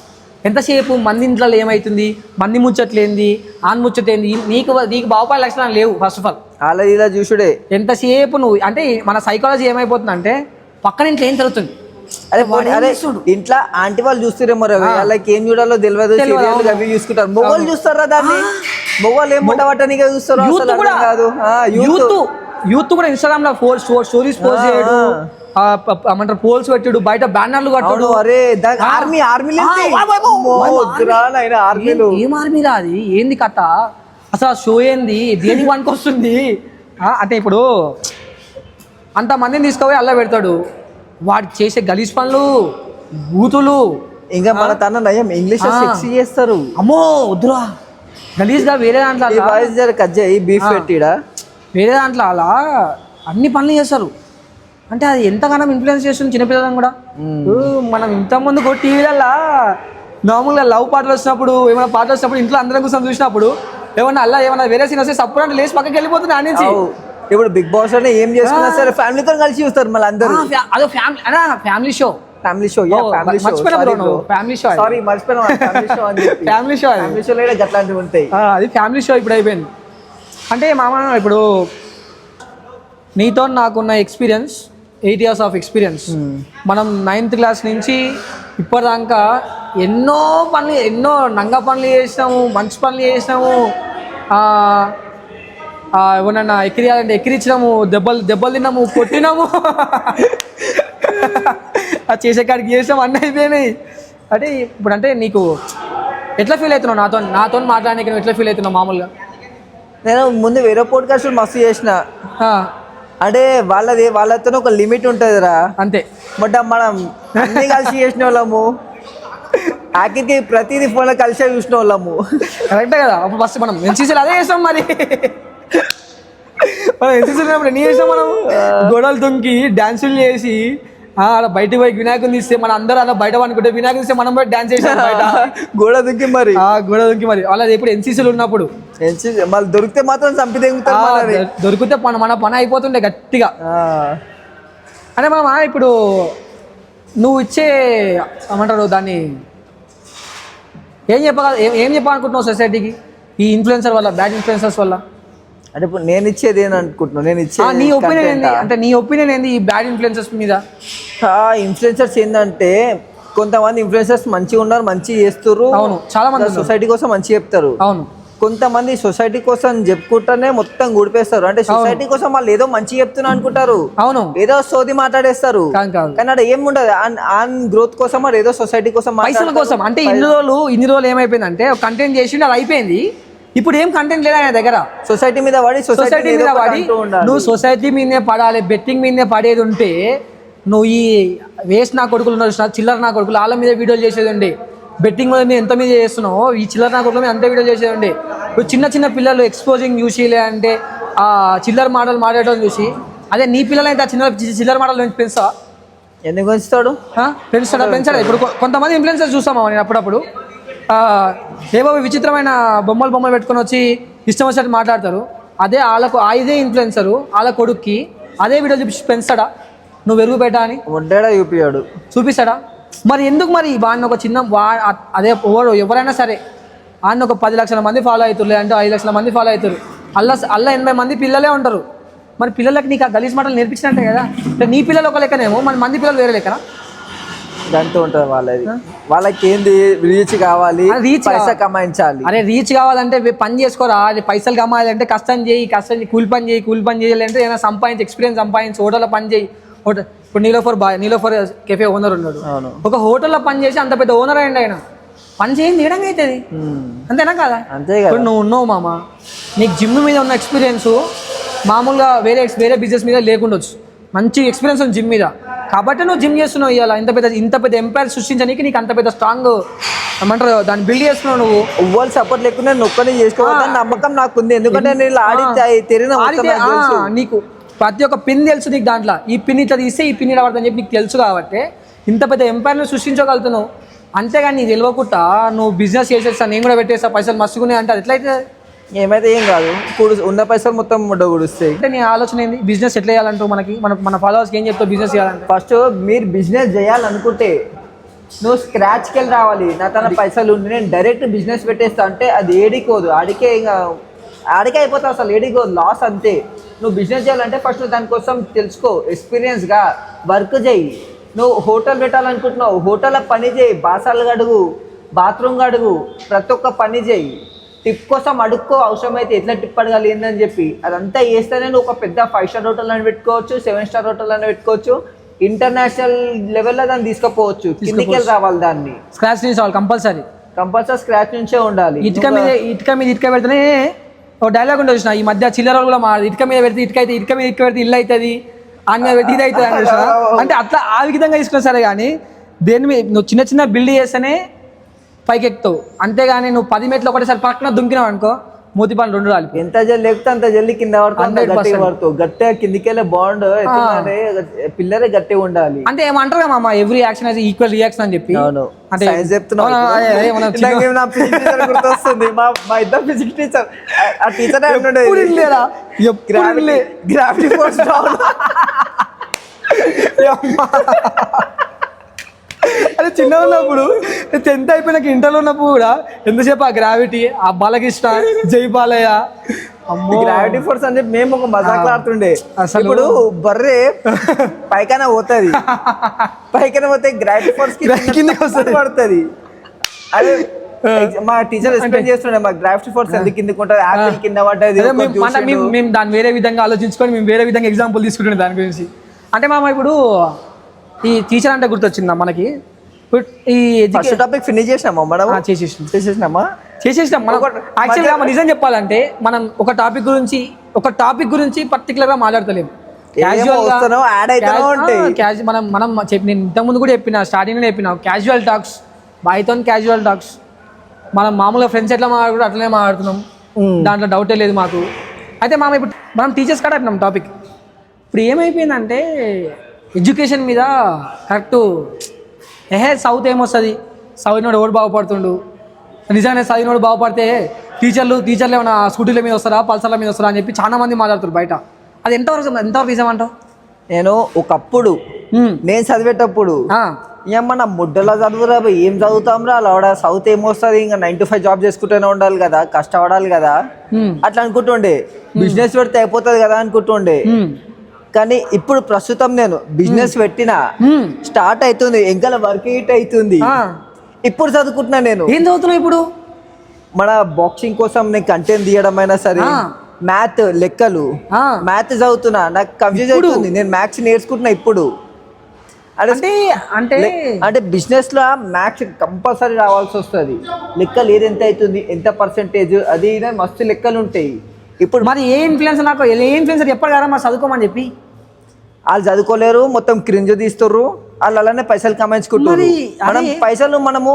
ఎంతసేపు మంది ఇంట్లో ఏమైతుంది, మంది ముచ్చట్లేంది, ఆన్ ముచ్చటేంది, నీకు బాగుపడే లక్షణాలు లేవు. ఫస్ట్ ఆఫ్ ఆల్ అలా ఇలా చూసుడే ఎంతసేపు నువ్వు అంటే మన సైకాలజీ ఏమైపోతుంది అంటే, పక్కన ఇంట్లో ఏం జరుగుతుంది, అరే ఇంట్లో ఆంటీ వాళ్ళు చూస్తారేమో వాళ్ళకి ఏం చూడాలో తెలియదు, అవి చూసుకుంటారు. మొగోళ్ళు చూస్తారా దాన్ని? మొగోళ్ళు ఏం ముట్టబట్టనిగా చూస్తారు. యూత్ కూడా ఇన్స్టాగ్రామ్ లో స్టోరీస్ పోస్ట్ చేయడు, ఏమంటారు పోల్స్ పెట్టాడు, బయట బ్యానర్లు కట్టాడు. ఏం ఆర్మీ రా అది, ఏంది కథ అసలు? ఆ షో ఏంది, దేనికి పనికి వస్తుంది అంటే, ఇప్పుడు అంతమందిని తీసుకుపోయి అలా పెడతాడు, వాడు చేసే గలీజ్ పనులు, బూతులు. ఇంకా మన తన నయం ఇంగ్లీష్ చేస్తారు. అమ్మో వద్దురా, గలీజ్ గా వేరే దాంట్లో బీఫ్ పెట్టిడా, వేరే దాంట్లో అలా అన్ని పనులు చేస్తారు. అంటే అది ఎంతగానో ఇన్ఫ్లుయెన్స్ చేస్తుంది చిన్నపిల్లలను కూడా. మనం ఇంతకుముందు కూడా టీవీలలో నార్మల్గా లవ్ పాటలు వచ్చినప్పుడు, ఏమైనా పాటలు వచ్చినప్పుడు ఇంట్లో అందరం కూర్చొని చూసినప్పుడు ఏమన్నా వేరే సీన్ వస్తే సప్పుడు అంటే లేచి పక్కకి వెళ్ళిపోతుంది ఆ నుంచి. ఇప్పుడు బిగ్ బాస్ లో ఏం చేస్తున్నా సరే ఫ్యామిలీతో కలిసి చూస్తారు మళ్ళీ అందరూ. అదో ఫ్యామిలీ షో ఉంటాయి. అది ఫ్యామిలీ షో ఇప్పుడు అయిపోయింది. అంటే మామ, ఇప్పుడు నీతో నాకున్న ఎక్స్పీరియన్స్ 8 years ఆఫ్ ఎక్స్పీరియన్స్. మనం 9th క్లాస్ నుంచి ఇప్పటిదాకా ఎన్నో నంగ పనులు చేసినాము, మంచి పనులు చేసినాము, ఎవరన్నా ఎక్కిరియాలంటే ఎక్కిరించినాము, దెబ్బలు తిన్నాము, కొట్టినాము, అది చేసే కాడికి చేసాము, అన్నీ అయిపోయినాయి. అంటే ఇప్పుడు అంటే నీకు ఎట్లా ఫీల్ అవుతున్నావు నాతో మాట్లాడడానికి? నువ్వు ఎట్లా ఫీల్ అవుతున్నావు మామూలుగా? నేను ముందు వేరే పోడ్కాస్ట్ మస్తు చేసిన, అంటే వాళ్ళతో ఒక లిమిట్ ఉంటుందిరా, అంతే. బట్ మనం అన్ని కలిసి చేసిన వాళ్ళము, ఆఖరికి ప్రతిదీ ఫోన్లో కలిసే చూసిన వాళ్ళము. కరెక్టే కదా. అప్పుడు ఫస్ట్ మనం ఎన్సీసీలో అదే చేస్తాం. మరి మనం ఎన్సీసీలో ఎన్ని చేస్తాం? మనం గోడలు దుంకి డాన్సులు చేసి అలా బయటకు పోయి వినాయకుని తీస్తే మన అందరూ అలా బయట అనుకుంటే వినాయకుని తీస్తే మనం బయట డాన్స్ చేసాం బయట గోడ దుంకి మరి అలా ఎప్పుడు ఎన్సీసీలు ఉన్నప్పుడు మళ్ళీ దొరికితే మాత్రం చంపి దొరికితే మన పని అయిపోతుండే గట్టిగా. అంటే మనం ఇప్పుడు నువ్వు ఇచ్చే ఏమంటారు దాన్ని ఏం చెప్పాలనుకుంటున్నావు సొసైటీకి ఈ ఇన్ఫ్లుయెన్సర్ వల్ల, బ్యాడ్ ఇన్ఫ్లుయెన్సర్స్ వల్ల? అంటే ఇప్పుడు నేను ఇచ్చేది ఏం అనుకుంటున్నాను, నేను నీ ఇచ్చే ఒపీనియన్ ఏంది అంటే నీ ఒపీనియన్ ఏంది ఈ బ్యాడ్ ఇన్ఫ్లుయెన్సెస్ మీద? ఇన్ఫ్లుయెన్సర్స్ ఏంటంటే కొంతమంది ఇన్ఫ్లుయెన్సర్స్ మంచిగా ఉన్నారు, మంచిగా చేస్తారు. అవును, చాలా మంది సొసైటీ కోసం మంచి చెప్తారు. అవును, కొంతమంది సొసైటీ కోసం చెప్పుకుంటేనే మొత్తం గుడిపేస్తారు. అంటే సొసైటీ కోసం వాళ్ళు ఏదో మంచి చెప్తున్నా అనుకుంటారు, అవును, ఏదో సోది మాట్లాడేస్తారు. కానీ అక్కడ ఏముండదు, ఆన్ గ్రోత్ కోసం మరి ఏదో సొసైటీ కోసం పైసల కోసం. అంటే ఇన్ని రోజులు ఏమైపోయిందంటే కంటెంట్ చేసి అది అయిపోయింది. ఇప్పుడు ఏం కంటెంట్ లేదా ఆయన దగ్గర. సొసైటీ మీద పడి సొసైటీ మీద పడి నువ్వు సొసైటీ మీదనే పడాలి, బెట్టింగ్ మీదనే పడేది ఉంటే నువ్వు ఈ వేస్ట్ నా కొడుకులు ఉన్నారు, చిల్లర నా కొడుకులు వాళ్ళ మీద వీడియోలు చేసేది ఉండే. బెట్టింగ్ మీద ఎంత మీద చేస్తున్నావు, ఈ చిల్లర నా కొడుకుల మీద అంత వీడియో చేసేది ఉండే. ఇప్పుడు చిన్న పిల్లలు ఎక్స్పోజింగ్ చూసి లేదంటే ఆ చిల్లర మాటలు మాట్లాడటం చూసి, అదే నీ పిల్లలైతే ఆ చిల్లర మాటలు పెంచుతా ఎందుకు పెంచుతాడు? పెంచాడా? ఇప్పుడు కొంతమంది ఇన్ఫ్లుయెన్సర్స్ చూస్తామా నేను అప్పుడప్పుడు ఏవో విచిత్రమైన బొమ్మలు పెట్టుకొని వచ్చి ఇష్టం వచ్చినట్టు మాట్లాడతారు. అదే ఇదే ఇన్ఫ్లుయెన్సరు వాళ్ళ కొడుక్కి అదే వీడియో చూపించి పెంచాడా? నువ్వు వెరుగు పెట్టా అని చూపిస్తాడా? మరి ఎందుకు మరి వాడిని ఒక చిన్న అదే ఎవరైనా సరే వాడిని ఒక 10 లక్షల మంది ఫాలో అవుతారు, లేదంటే 5 లక్షల మంది ఫాలో అవుతారు. అల్లా 80 మంది పిల్లలే ఉంటారు. మరి పిల్లలకి నీకు ఆ గలీజ్ మాటలు నేర్పించినట్టే కదా. నీ పిల్లలు ఒక లెక్కనేమో, మరి మంది పిల్లలు వేరే లెక్కన గంట ఉంటుంది వాళ్ళది. వాళ్ళకి ఏంది రీచ్ కావాలి, పైసా కమాయించాలి. అరే రీచ్ కావాలంటే పని చేసుకోరా, అది పైసలు కమాయాలంటే కష్టం చేయి, కూలి పని చేయాలంటే ఏదైనా సంపాదించి ఎక్స్పీరియన్స్ సంపాదించి హోటల్లో పని చేయి. ఇప్పుడు నీలోఫర్ కెఫే ఓనర్ ఉన్నాడు, ఒక హోటల్లో పని చేసి అంత పెద్ద ఓనర్ అయ్యండి ఆయన. పని చేయండి తీయడం అవుతుంది, అంతేనా కదా? అంతే. ఇప్పుడు నువ్వు ఉన్నావు మామ, నీకు జిమ్ మీద ఉన్న ఎక్స్పీరియన్స్ మామూలుగా వేరే బిజినెస్ మీద లేకుండొచ్చు. మంచి ఎక్స్పీరియన్స్ ఉంది జిమ్ మీద, కాబట్టి నువ్వు జిమ్ చేస్తున్నావు. ఇవాళ ఇంత పెద్ద ఎంపైర్ సృష్టించడానికి నీకు అంత పెద్ద స్ట్రాంగ్ ఏమంటారు దాన్ని బిల్డ్ చేస్తున్నావు. నువ్వు ఎవ్వరు సపోర్ట్ లేకుండా నేను ఒక్కనే చేసుకోవాలని నమ్మకం నాకుంది. ఎందుకంటే నేను నీకు ప్రతి ఒక్క పిన్ తెలుసు నీకు, దాంట్లో ఈ పిన్ ఇట్లా తీస్తే ఈ పిన్ పడుతుందని చెప్పి నీకు తెలుసు. కాబట్టి ఇంత పెద్ద ఎంపైర్ను సృష్టించగలుగుతున్నావు. అంతేగాని నీకు తెలియకుండా నువ్వు బిజినెస్ చేసేస్తా, నేను కూడా పెట్టేస్తా, పైసలు మస్తుకున్నాయి అంటే అది ఎట్లయితే? ఏమైతే ఏం కాదు, ఉన్న పైసలు మొత్తం ముడ్డ గుడుస్తాయి. అంటే నీ ఆలోచన ఏంది? బిజినెస్ ఎట్లా చేయాలంటూ మన ఫాలోవర్స్కి ఏం చెప్తావు బిజినెస్ చేయాలంటే? ఫస్ట్ మీరు బిజినెస్ చేయాలనుకుంటే నువ్వు స్క్రాచ్కి వెళ్ళి రావాలి. నా తన పైసలు ఉండి నేను డైరెక్ట్ బిజినెస్ పెట్టేస్తా అంటే అది ఏడికోదు, ఆడికే అయిపోతావు, అసలు ఏడికోదు, లాస్ అంతే. నువ్వు బిజినెస్ చేయాలంటే ఫస్ట్ దానికోసం తెలుసుకో, ఎక్స్పీరియన్స్గా వర్క్ చేయి. నువ్వు హోటల్ పెట్టాలనుకుంటున్నావు, హోటల్లో పని చేయి, బాసాలు గడుగు, బాత్రూమ్ గడుగు, ప్రతి ఒక్క పని చేయి. టిప్ కోసం అడుక్కో, అవసరమైతే ఎట్లా టిప్ అడగాలి ఏందని చెప్పి. అదంతా చేస్తేనే నువ్వు ఒక పెద్ద 5 స్టార్ హోటల్ అని పెట్టుకోవచ్చు, 7 స్టార్ హోటల్ అని పెట్టుకోవచ్చు, ఇంటర్నేషనల్ లెవెల్లో దాన్ని తీసుకుపోవచ్చు. కిందికి వెళ్ళి రావాలి, దాన్ని స్క్రాచ్ నుంచి కంపల్సరీ స్క్రాచ్ నుంచే ఉండాలి. ఇటుక మీద పెడితేనే ఒక డైలాగ్ ఉంటే చూసిన, ఈ మధ్య చిల్లర కూడా ఇటుక మీద పెడితే ఇటుక మీద పెడితే ఇల్లు అవుతుంది, అన్న పెడితే ఇది అవుతుంది అని చూసిన. అంటే అట్లా ఆ విధంగా తీసుకున్నా సరే, కానీ దేని మీద నువ్వు చిన్న బిల్డ్ చేస్తేనే పైకి ఎక్కుతావు. అంతేగాని నువ్వు 10 మెట్లు ఒకటేసారి పక్కన దుంకినావు అనుకో, మూతి పని 2 రాలి. ఎంత జల్లి ఎక్కితే అంత జల్లి కింద పడుతుంది. గట్టిగా కిందికెళ్ళే బాండ్ పిల్లరే గట్టిగా ఉండాలి. అంటే ఏమంటారు మామ, every action has equal reaction అని చెప్పి. అంటే గుర్తొస్తుంది, మా ఇద్దరు ఫిజిక్స్ టీచర్, ఆ టీచర్ గ్రావిటీ ఫోర్స్ అదే చిన్న ఉన్నప్పుడు 10th అయిపోయినాక ఇంటర్లో ఉన్నప్పుడు కూడా ఎంతసేపు ఆ గ్రావిటీ, ఆ బాలకృష్ణ, జై బాలయ్య, గ్రావిటీ ఫోర్స్ అని చెప్పి మేము ఒక మజాక్ ఆడుతుండే. అసలు ఇప్పుడు బర్రె పైకైనా పోతుంది, గ్రావిటీ ఫోర్స్ కింద పడుతుంది. అదే మా టీచర్ ఎక్స్ప్లెయిన్ చేస్తుండే, మా గ్రావిటీ ఫోర్స్ ఎందుకు కిందకు ఉంటుంది, యాపిల్ కింద పడ్డది. మేము దాన్ని వేరే విధంగా ఆలోచించుకొని మేము వేరే విధంగా ఎగ్జాంపుల్ తీసుకుంటుండే దాని గురించి. అంటే మామ ఇప్పుడు ఈ టీచర్ అంటే గుర్తొచ్చిందా మనకి? ఈ ఎడ్యుకేషన్ టాపిక్ ఫినిష్ చేసినామా మనం? చేసేసినాం. యాక్చువల్గా నిజం చెప్పాలంటే మనం ఒక టాపిక్ గురించి పర్టికులర్గా మాట్లాడతలేము. మనం నేను ఇంతకుముందు కూడా చెప్పిన, స్టార్టింగ్లో చెప్పిన, క్యాజువల్ టాక్స్, బాయ్తో క్యాజువల్ టాక్స్. మనం మామూలుగా ఫ్రెండ్స్ ఎట్లా మాట్లాడుకుంటే అట్లనే మాట్లాడుతున్నాం, దాంట్లో డౌటే లేదు మాకు. అయితే ఇప్పుడు మనం టీచర్స్ కాడ అంటున్నాం టాపిక్. ఇప్పుడు ఏమైపోయిందంటే ఎడ్యుకేషన్ మీద కరెక్ట్ సౌత్ ఏమొస్తుంది, చదివినోడు ఎవడు బాగుపడుతుండు, నిజంగానే చదివినోడు బాగుపడితే టీచర్లు ఏమైనా స్కూటీల మీద వస్తారా, పల్సర్ల మీద వస్తారా అని చెప్పి చాలా మంది మాట్లాడుతారు బయట. అది ఎంతవరకు నిజం అంటావు? నేను ఒకప్పుడు నేను చదివేటప్పుడు ఏమన్నా నా ముడ్డలా చదువురా బా, ఏం చదువుతాం రా లవడ, చదివితే ఏమొస్తుంది, ఇంకా 9 to 5 జాబ్ చేసుకుంటూనే ఉండాలి కదా, కష్టపడాలి కదా అట్లా అనుకుంటుండే. బిజినెస్ పెడితే అయిపోతుంది కదా అనుకుంటుండే. కానీ ఇప్పుడు ప్రస్తుతం నేను బిజినెస్ పెట్టినా, స్టార్ట్ అవుతుంది, ఇంకా వర్క్ ఇట్ అవుతుంది, ఇప్పుడు చదువుకుంటున్నా. నేను ఏం చదువుతున్నావు ఇప్పుడు? మన బాక్సింగ్ కోసం నేను కంటెంట్ తీయడం అయినా సరే, మ్యాథ్ లెక్కలు, మ్యాథ్ చదువుతున్నా, నాకు కన్ఫ్యూజ్ అవుతుంది. నేను మ్యాథ్స్ నేర్చుకుంటున్నా ఇప్పుడు. అంటే అంటే అంటే బిజినెస్ లో మ్యాథ్స్ కంపల్సరీ రావాల్సి వస్తుంది. లెక్కలు ఏది ఎంత అవుతుంది, ఎంత పర్సెంటేజ్, అది ఇది మస్తు లెక్కలు ఉంటాయి. ఇప్పుడు మరి ఏ ఇన్ఫ్లుయెన్సర్, నాకు ఏ ఇన్ఫ్లుయెన్సర్ చెప్పారు కదా మరి చదువుకోమని చెప్పి? వాళ్ళు చదువుకోలేరు, మొత్తం క్రింజ్ తీస్తుర్రు, వాళ్ళు అలానే పైసలు కమాయించుకుంటారు. మనం పైసలు మనము,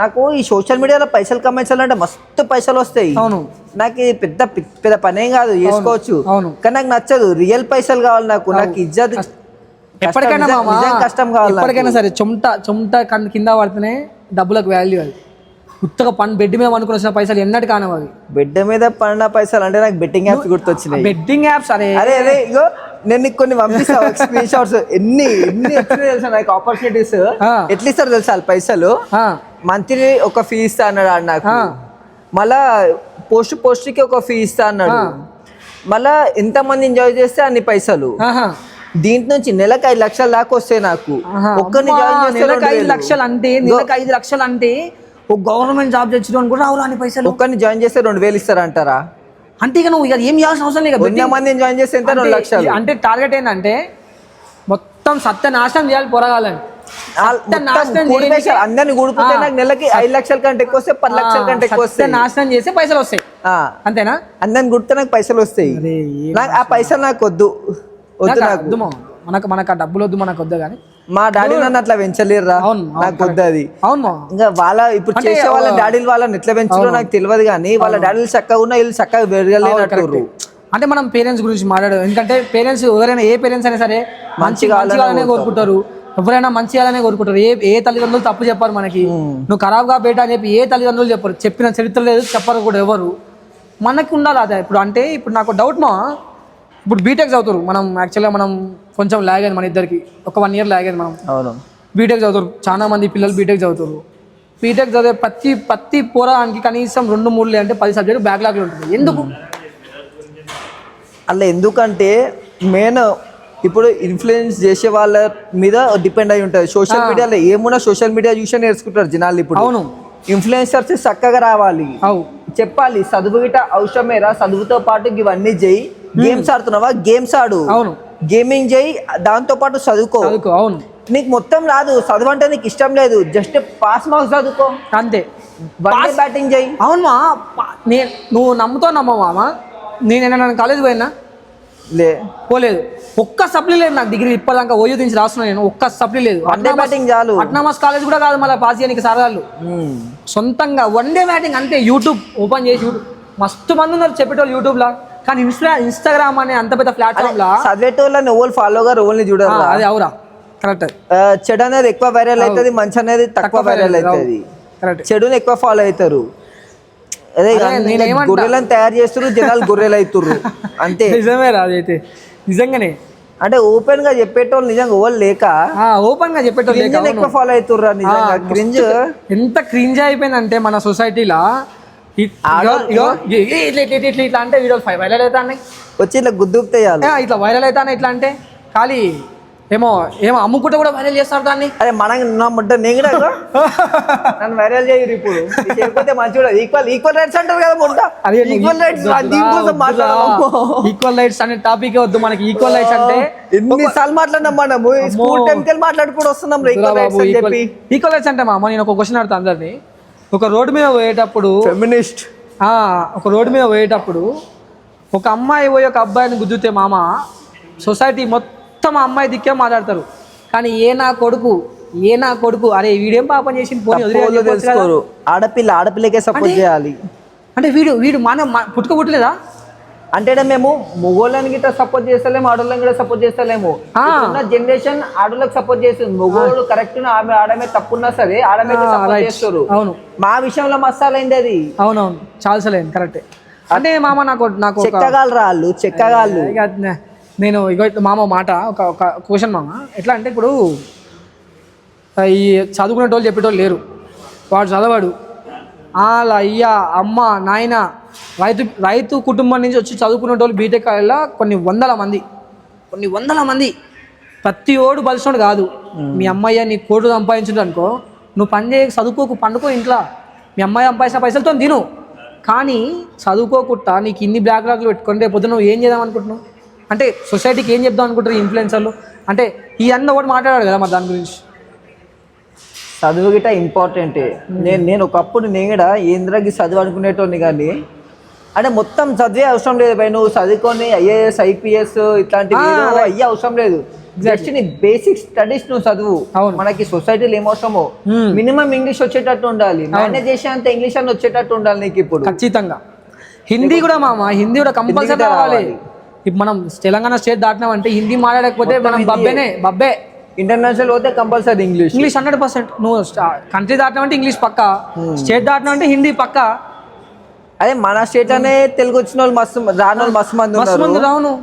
నాకు ఈ సోషల్ మీడియాలో పైసలు కమాయించాలంటే మస్తు పైసలు వస్తాయి. అవును, నాకు ఇది పెద్ద పెద్ద పనేం కాదు, చేసుకోవచ్చు. కానీ నాకు నచ్చదు, రియల్ పైసలు కావాలి నాకు. నాకు ఇజ్జత్ ఎప్పటికైనా కష్టం కావాలి, ఎప్పటికైనా సరే. చెమట కింద పడితేనే డబ్బులకు వాల్యూ. అది ఉత్తగా బెడ్ మీద అనుకుని వచ్చిన పైసలు ఎన్నటి కానవి. అవి బెడ్ మీద పడిన పైసలు అంటే నాకు బెట్టింగ్ యాప్స్ గుర్తొచ్చినాయి. బెట్టింగ్ యాప్స్ అరే అరే ఇగో నేను నీకు కొన్ని పంపిస్తా స్క్రీన్ షాట్స్. ఎన్ని వచ్చినాయి తెలుసా నాకు ఆపర్చునిటీస్. ఎట్లా ఇస్తారు తెలుసా వాళ్ళు పైసలు? మంత్లీ ఒక ఫీ ఇస్తా అన్నాడు నాకు, మళ్ళా పోస్ట్ కి ఒక ఫీ ఇస్తా అన్నాడు, మళ్ళా ఎంత మంది ఎంజాయ్ చేస్తే అన్ని పైసలు. దీంట్ నుంచి నెలకు 5 లక్షల దాకా వస్తాయి నాకు. ఒక్కరిని నెలకు 5 లక్షలు అంటే, నెలకు 5 లక్షలు అంటే ఒక గవర్నమెంట్ జాబ్ తెచ్చుకోవడానికి కూడా రావు అని పైసలు. ఒక్కరిని జాయిన్ చేస్తే 2,000 ఇస్తారంటారా? అంటే ఇక నువ్వు ఏం చేయాల్సిన అవసరం లేదు. 100 మందిని జాయిన్ చేస్తే ఎంత? 2 లక్షలు. అంటే టార్గెట్ ఏంటంటే మొత్తం సత్యనాశనం చేయాలి పోరగాలని. అందరిని కూడిపోతే నాకు నెలకి 5 లక్షల కంటే ఎక్కువ వస్తాయి, 10 లక్షల కంటే ఎక్కువ వస్తాయి. నాశనం చేస్తే పైసలు వస్తాయి, అంతేనా? అందరిని గుడితే నాకు పైసలు వస్తాయి. నాకు ఆ పైసలు నాకు వద్దు. మనకు ఆ డబ్బులు వద్దు, మనకు వద్దు. కానీ మా డాడీ నన్ను అట్లా పెంచలేరురా, నాకు వద్దు అది. అవును, ఇంకా వాళ్ళ ఇప్పుడు చేసే వాళ్ళ డాడీలు వాళ్ళని ఎట్లా పెంచారో నాకు తెలియదు. కానీ వాళ్ళ డాడీలు చక్కగా ఉన్నా, వీళ్ళు చక్కగా పెరగలేనట్టు. అంటే మనం పేరెంట్స్ గురించి మాట్లాడదు, ఎందుకంటే పేరెంట్స్ ఎవరైనా, ఏ పేరెంట్స్ అయినా సరే మంచిగా కోరుకుంటారు. ఎవరైనా మంచి చేయాలనే కోరుకుంటారు. ఏ తల్లిదండ్రులు తప్పు చెప్పారు మనకి, నువ్వు ఖరాబ్గా బేటా అని చెప్పి ఏ తల్లిదండ్రులు చెప్పారు. చెప్పిన చరిత్ర లేదు, చెప్పరు కూడా ఎవరు. మనకి ఉండాలి అదే. ఇప్పుడు నాకు డౌట్ మా, ఇప్పుడు బీటెక్ చదువుతారు మనం. యాక్చువల్గా మనం కొంచెం లాగ్ అయింది మన ఇద్దరికి, ఒక 1 year లాగ్ అయింది మనం. అవును, బీటెక్ చదువుతారు చాలా మంది పిల్లలు, బీటెక్ చదువుతారు. బీటెక్ చదివే ప్రతి పోరానికి కనీసం 2-3 లేదంటే 10 సబ్జెక్టు బ్యాక్లాగ్లు ఉంటుంది. ఎందుకు అలా? ఎందుకంటే మెయిన్ ఇప్పుడు ఇన్ఫ్లుయెన్స్ చేసే వాళ్ళ మీద డిపెండ్ అయి ఉంటుంది. సోషల్ మీడియాలో ఏమున్నా సోషల్ మీడియా చూసే నేర్చుకుంటారు జనాలు ఇప్పుడు. అవును, ఇన్ఫ్లుయెన్సర్స్ చక్కగా రావాలి, చెప్పాలి చదువు గిట అవసరమేరా, చదువుతో పాటు ఇవన్నీ చేయి. గేమ్స్ ఆడుతున్నావా, గేమ్స్ ఆడు. అవును, గేమింగ్ చేయి, దాంతో పాటు చదువుకో. అవును, నీకు మొత్తం రాదు, చదువు అంటే నీకు ఇష్టం లేదు, జస్ట్ పాస్ మార్క్స్ చదువుకో అంతే. బ్యాటింగ్ చేయి. అవును మా, నువ్వు నమ్మవా? నేను కాలేజ్ పోయినా పోలేదు, ఒక్క సప్లీ లేదు నాకు. డిగ్రీ ఇప్పటిదాకా ఓయూ నుంచి రాస్తున్నా నేను, ఒక్క సప్లీ లేదు. బ్యాటింగ్ చాలు. అట్నామస్ కాలేజ్ కూడా కాదు మళ్ళీ పాస్ చేయడానికి సారాలు. సొంతంగా 1 day బ్యాటింగ్ అంతే. యూట్యూబ్ ఓపెన్ చేసి మస్తు మంది ఉన్నారు చెప్పేటోళ్ళు యూట్యూబ్ లా. కానీ ఇన్స్టాగ్రామ్ అనే అంత పెద్ద ప్లాట్ఫామ్ లా చదివేటోళ్ళని ఎవరు ఫాలోగా ఎవరిని చూడాలి. అది అవురా, కరెక్ట్. చెడు అనేది ఎక్కువ వైరల్ అవుతుంది, మంచి అనేది తక్కువ వైరల్ అవుతుంది. చెడుని ఎక్కువ ఫాలో అవుతారు. అదే గొర్రెలను తయారు చేస్తారు, జనాలు గొర్రెలు అవుతుర్రు అంతే. నిజమే రా, అదైతే నిజంగానే. అంటే ఓపెన్ గా చెప్పేటోళ్ళు నిజంగా ఓళ్ళు లేక, ఓపెన్ గా చెప్పేటోళ్ళు ఎక్కువ ఫాలో అవుతుర్రా. నిజంగా క్రింజ్, ఎంత క్రింజ్ అయిపోయిందంటే మన సొసైటీలో. ఇట్లా అంటే వీడియోలు వైరల్ అవుతాయి, వచ్చి ఇట్లా గుద్దుకుతాయాలి, ఇట్లా వైరల్ అవుతాయి. ఇట్లా అంటే ఖాళీ ఏమో అమ్ముకుంటే కూడా వైరల్ చేస్తారు దాన్ని. అరే మనం నా ముడ్డ నేను కూడా నన్ను వైరల్ చేయరు ఇప్పుడు. చేయకపోతే మంచిగా ఈక్వల్ రైట్స్ అంటారు కదా ముడ్డ. ఈక్వల్ రైట్స్, దీనికోసం మాట్లాడము. ఈక్వల్ రైట్స్ అనే టాపిక్ వద్దు మనకి. ఈక్వల్ రైట్స్ అంటే ఎన్నిసార్లు మాట్లాడినాం మనము, స్కూల్ టైంకి మాట్లాడుకుంటూ వస్తున్నాం. ఈక్వల్ రైట్స్ అంటే మామ, నేను ఒక క్వశ్చన్ అడుగుతా అందరినీ. ఒక రోడ్డు మీద పోయేటప్పుడు ఫెమినిస్ట్, ఒక రోడ్డు మీద పోయేటప్పుడు ఒక అమ్మాయి పోయి ఒక అబ్బాయిని గుద్దుతే మామ, సొసైటీ మొత్తం ఆ అమ్మాయి దిక్కే మాట్లాడతారు. కానీ ఏ నా కొడుకు అరే వీడేం పాపం చేసి తెలుసుకోరు. ఆడపిల్లకే సపోర్ట్ చేయాలి. అంటే వీడు మన పుట్టుకలేదా అంటే మేము మొగోళ్ళని గిట్ట సపోర్ట్ చేస్తలేము, ఆడోళ్ళని కూడా సపోర్ట్ చేస్తలేము. జనరేషన్ ఆడోళ్ళకి సపోర్ట్ చేస్తుంది. మొగోళ్ళు కరెక్ట్, ఆడమే తప్పున్నా సరే ఆడమే సపోర్ట్ చేస్తారు. అవును, మా విషయంలో మసాలైంది అది. అవునవును, చాలా కరెక్ట్. అంటే మామ నాకు చెక్కగాళ్ళు, నేను ఇగో మామ మాట ఒక క్వశ్చన్ మామ, ఎట్లా అంటే ఇప్పుడు ఈ చదువుకునే వాళ్ళు చెప్పేటోళ్ళు లేరు, వాడు చదవాడు, వాళ్ళ అయ్య అమ్మ నాయన రైతు కుటుంబం నుంచి వచ్చి చదువుకునే వాళ్ళు బీటెక్ వల్ల కొన్ని వందల మంది ప్రతి ఓడు బలిసినోడు కాదు. మీ అమ్మయ్య నీ కోట్లు సంపాదించడు అనుకో, నువ్వు పని చేయ చదువుకోకు పండుకో ఇంట్లో, మీ అమ్మాయి సంపాదించిన పైసలతో తిను, కానీ చదువుకోకుండా నీకు ఇన్ని బ్యాక్లాగ్లు పెట్టుకుంటే రేపు నువ్వు ఏం చేద్దాం అనుకుంటున్నావు? అంటే సొసైటీకి ఏం చెప్దాం అనుకుంటారు ఇన్ఫ్లుయెన్సర్లు? అంటే ఈ అన్న ఒకటి మాట్లాడాడు కదా మరి దాని గురించి. చదువు గిట్ట ఇంపార్టెంట్. నేను ఒకప్పుడు నేను కూడా ఏంద్రకి చదువు అనుకునేటోని, కానీ అంటే మొత్తం చదివే అవసరం లేదు భయ్. నువ్వు చదువుకొని ఐఏఎస్ ఐపీఎస్ ఇట్లాంటివి అయ్యే అవసరం లేదు. జస్ట్ నీ బేసిక్ స్టడీస్ నువ్వు చదువు. మనకి సొసైటీలో ఏం అవసరమో మినిమం ఇంగ్లీష్ వచ్చేటట్టు ఉండాలి, మేనేజ్ చేసేంత ఇంగ్లీష్ అని వచ్చేటట్టు ఉండాలి నీకు. ఇప్పుడు ఖచ్చితంగా హిందీ కూడా మామ, హిందీ కూడా కంపల్సరీ రావాలి. ఇప్పుడు మనం తెలంగాణ స్టేట్ దాటినామంటే హిందీ మాట్లాడకపోతే మనం బబ్బే. ఇంటర్నేషనల్ పోతే కంపల్సరీ ఇంగ్లీష్ 100%. నువ్వు కంట్రీ దాటినామంటే ఇంగ్లీష్ పక్క, స్టేట్ దాటినామంటే హిందీ పక్క. అదే మన స్టేట్ అనే తెలుగు వచ్చిన వాళ్ళు మస్తు రాని వాళ్ళు మస్తు మంది రావును.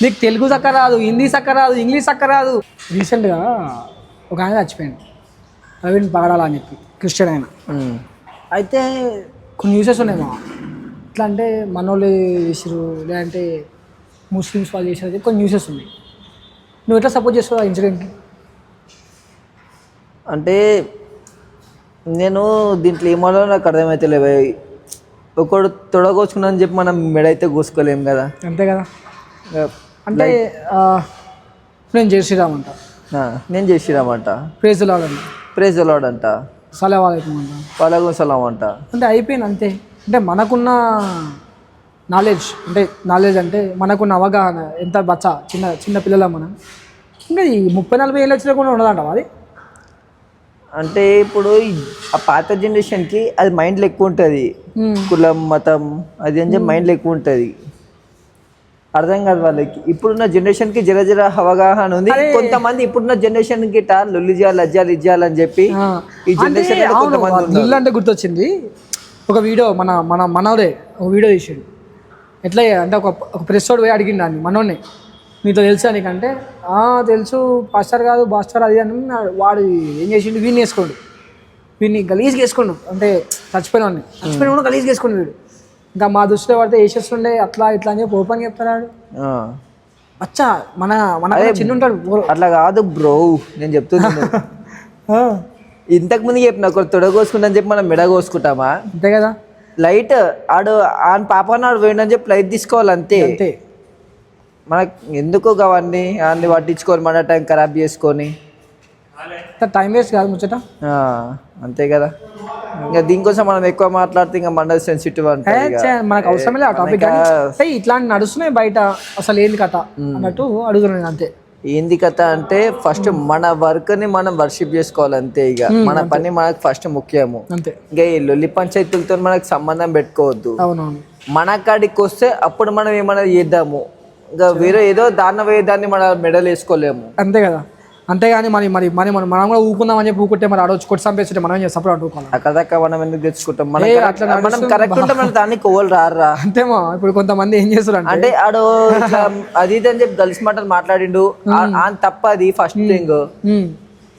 నీకు తెలుగు చక్క రాదు, హిందీ చక్క రాదు, ఇంగ్లీష్ చక్క రాదు. రీసెంట్గా ఒక ఆయన చచ్చిపోయాడు, ప్రవీణ్ పగడాల అని చెప్పి, క్రిస్టియన్ ఆయన. అయితే కొన్ని న్యూసెస్ ఉన్నాయి మా, ఎట్లా అంటే మనోళ్ళు చేసారు లేదంటే ముస్లిమ్స్ వాళ్ళు చేసారు, కొన్ని న్యూసెస్ ఉన్నాయి. నువ్వు ఎట్లా సపోర్ట్ చేస్తావు ఆ ఇన్సిడెంట్కి? అంటే నేను దీంట్లో ఏమో నాకు అర్థమైతే లేవు. ఒకడు తొడగోచుకున్నా అని చెప్పి మనం మెడైతే కోసుకోలేము కదా. అంతే కదా. అంటే నేను జై శ్రీరామ్ అంట, నేను జై శ్రీరామ్ అంట, ప్రేజ్ లార్డ్ అంట, ప్రేజ్ లార్డ్ అంట, సలాం అలైకుం అంట, వాలేకుం సలాం అంట. అంటే అయిపోయింది అంతే. అంటే మనకున్న నాలెడ్జ్ అంటే మనకున్న అవగాహన ఎంత బచ్చా చిన్న పిల్లల మనం, ఇంకా ఈ 30-40 ఏళ్ళు వచ్చినా కూడా ఉండదంట అది. అంటే ఇప్పుడు ఆ పాత జనరేషన్కి అది మైండ్లో ఎక్కువ ఉంటుంది, కులం మతం అది అని చెప్పి మైండ్లో ఎక్కువ ఉంటుంది, అర్థం కాదు వాళ్ళకి. ఇప్పుడున్న జనరేషన్కి జర అవగాహన ఉంది. కొంతమంది ఇప్పుడున్న జనరేషన్ గిట్ట లొల్లి చేయాలి లజ్జాలు ఇజ్జాలని చెప్పి ఈ జనరేషన్ కొంతమంది అంటే గుర్తొచ్చింది. ఒక వీడియో మనవడే ఒక వీడియో తీసాడు. ఎట్లా అంటే ఒక ప్రెస్ వాడు పోయి అడిగిండు దాన్ని, మనోడిని, నీతో తెలుసా నీకంటే తెలుసు పాస్టర్ కాదు బాస్టర్ అది అని. వాడు ఏం చేసిండు, వీడిని వేసుకోండు, వీడిని గలీజ్గా వేసుకోండు, అంటే చచ్చిపోయిన గలీజ్గా వేసుకోండు వీడు. ఇంకా మా దృష్టిలో పడితే వేసేస్తుండే అట్లా ఇట్లా అని చెప్పి ఓపెన్ చెప్తాడు. అచ్చా మన చిన్న ఉంటాడు అట్లా కాదు బ్రో, నేను చెప్తున్నాను. ఇంతకు ముందు చెప్పిన ఒకరు తొడగోసుకుంటా అని చెప్పి మనం మెడ కోసుకుంటామా? అంతే కదా. లైట్ ఆడు ఆయన పాపనాడు పోయిండని చెప్పి లైట్ తీసుకోవాలి అంతే. మనకు ఎందుకు అవన్నీ అన్ని పట్టించుకొని మన టైం ఖరాబ్ చేసుకొని టైం వేస్ట్ కాదు ముచ్చట. అంతే కదా. ఇంకా దీనికోసం మనం ఎక్కువ మాట్లాడితే ఇంకా మన సెన్సిటివ్ అంటే మనకు అవసరం లేదు ఆ టాపిక్. ఇట్లాంటి నడుస్తున్నాయి బయట, అసలు ఏంది కథ అన్నట్టు అడుగుతున్నాను అంతే. ఏంది కథ అంటే ఫస్ట్ మన వర్క్ ని మనం వర్షిప్ చేసుకోవాలి అంతే. ఇక మన పని మనకు ఫస్ట్ ముఖ్యము అంతే. ఇంకా ఈ లొల్లి పంచాయతీలతో మనకు సంబంధం పెట్టుకోవద్దు. మన కాడికి వస్తే అప్పుడు మనం ఏమైనా చేద్దాము, ఇంకా వేరే ఏదో దాన్ని మన మెడల్ వేసుకోలేము అంతే కదా. అంతేగాని మనం కూడా ఊకుందామని చెప్పి ఊకుంటే మరి ఆడొచ్చి కొట్టి సంపేస్తుంటే మనం ఏం సపరేట్ అనుకోవాలి. అక్కడ మనం ఎందుకు తెచ్చుకుంటాం, మనం కరెక్ట్ ఉంటే మన దాన్ని కోవలు రారా అంతేమో. ఇప్పుడు కొంతమంది ఏం చేస్తారు అంటే ఆడు అది ఇది అని చెప్పి గర్ల్స్ మాటలు మాట్లాడిండు, తప్ప అది ఫస్ట్ థింగ్.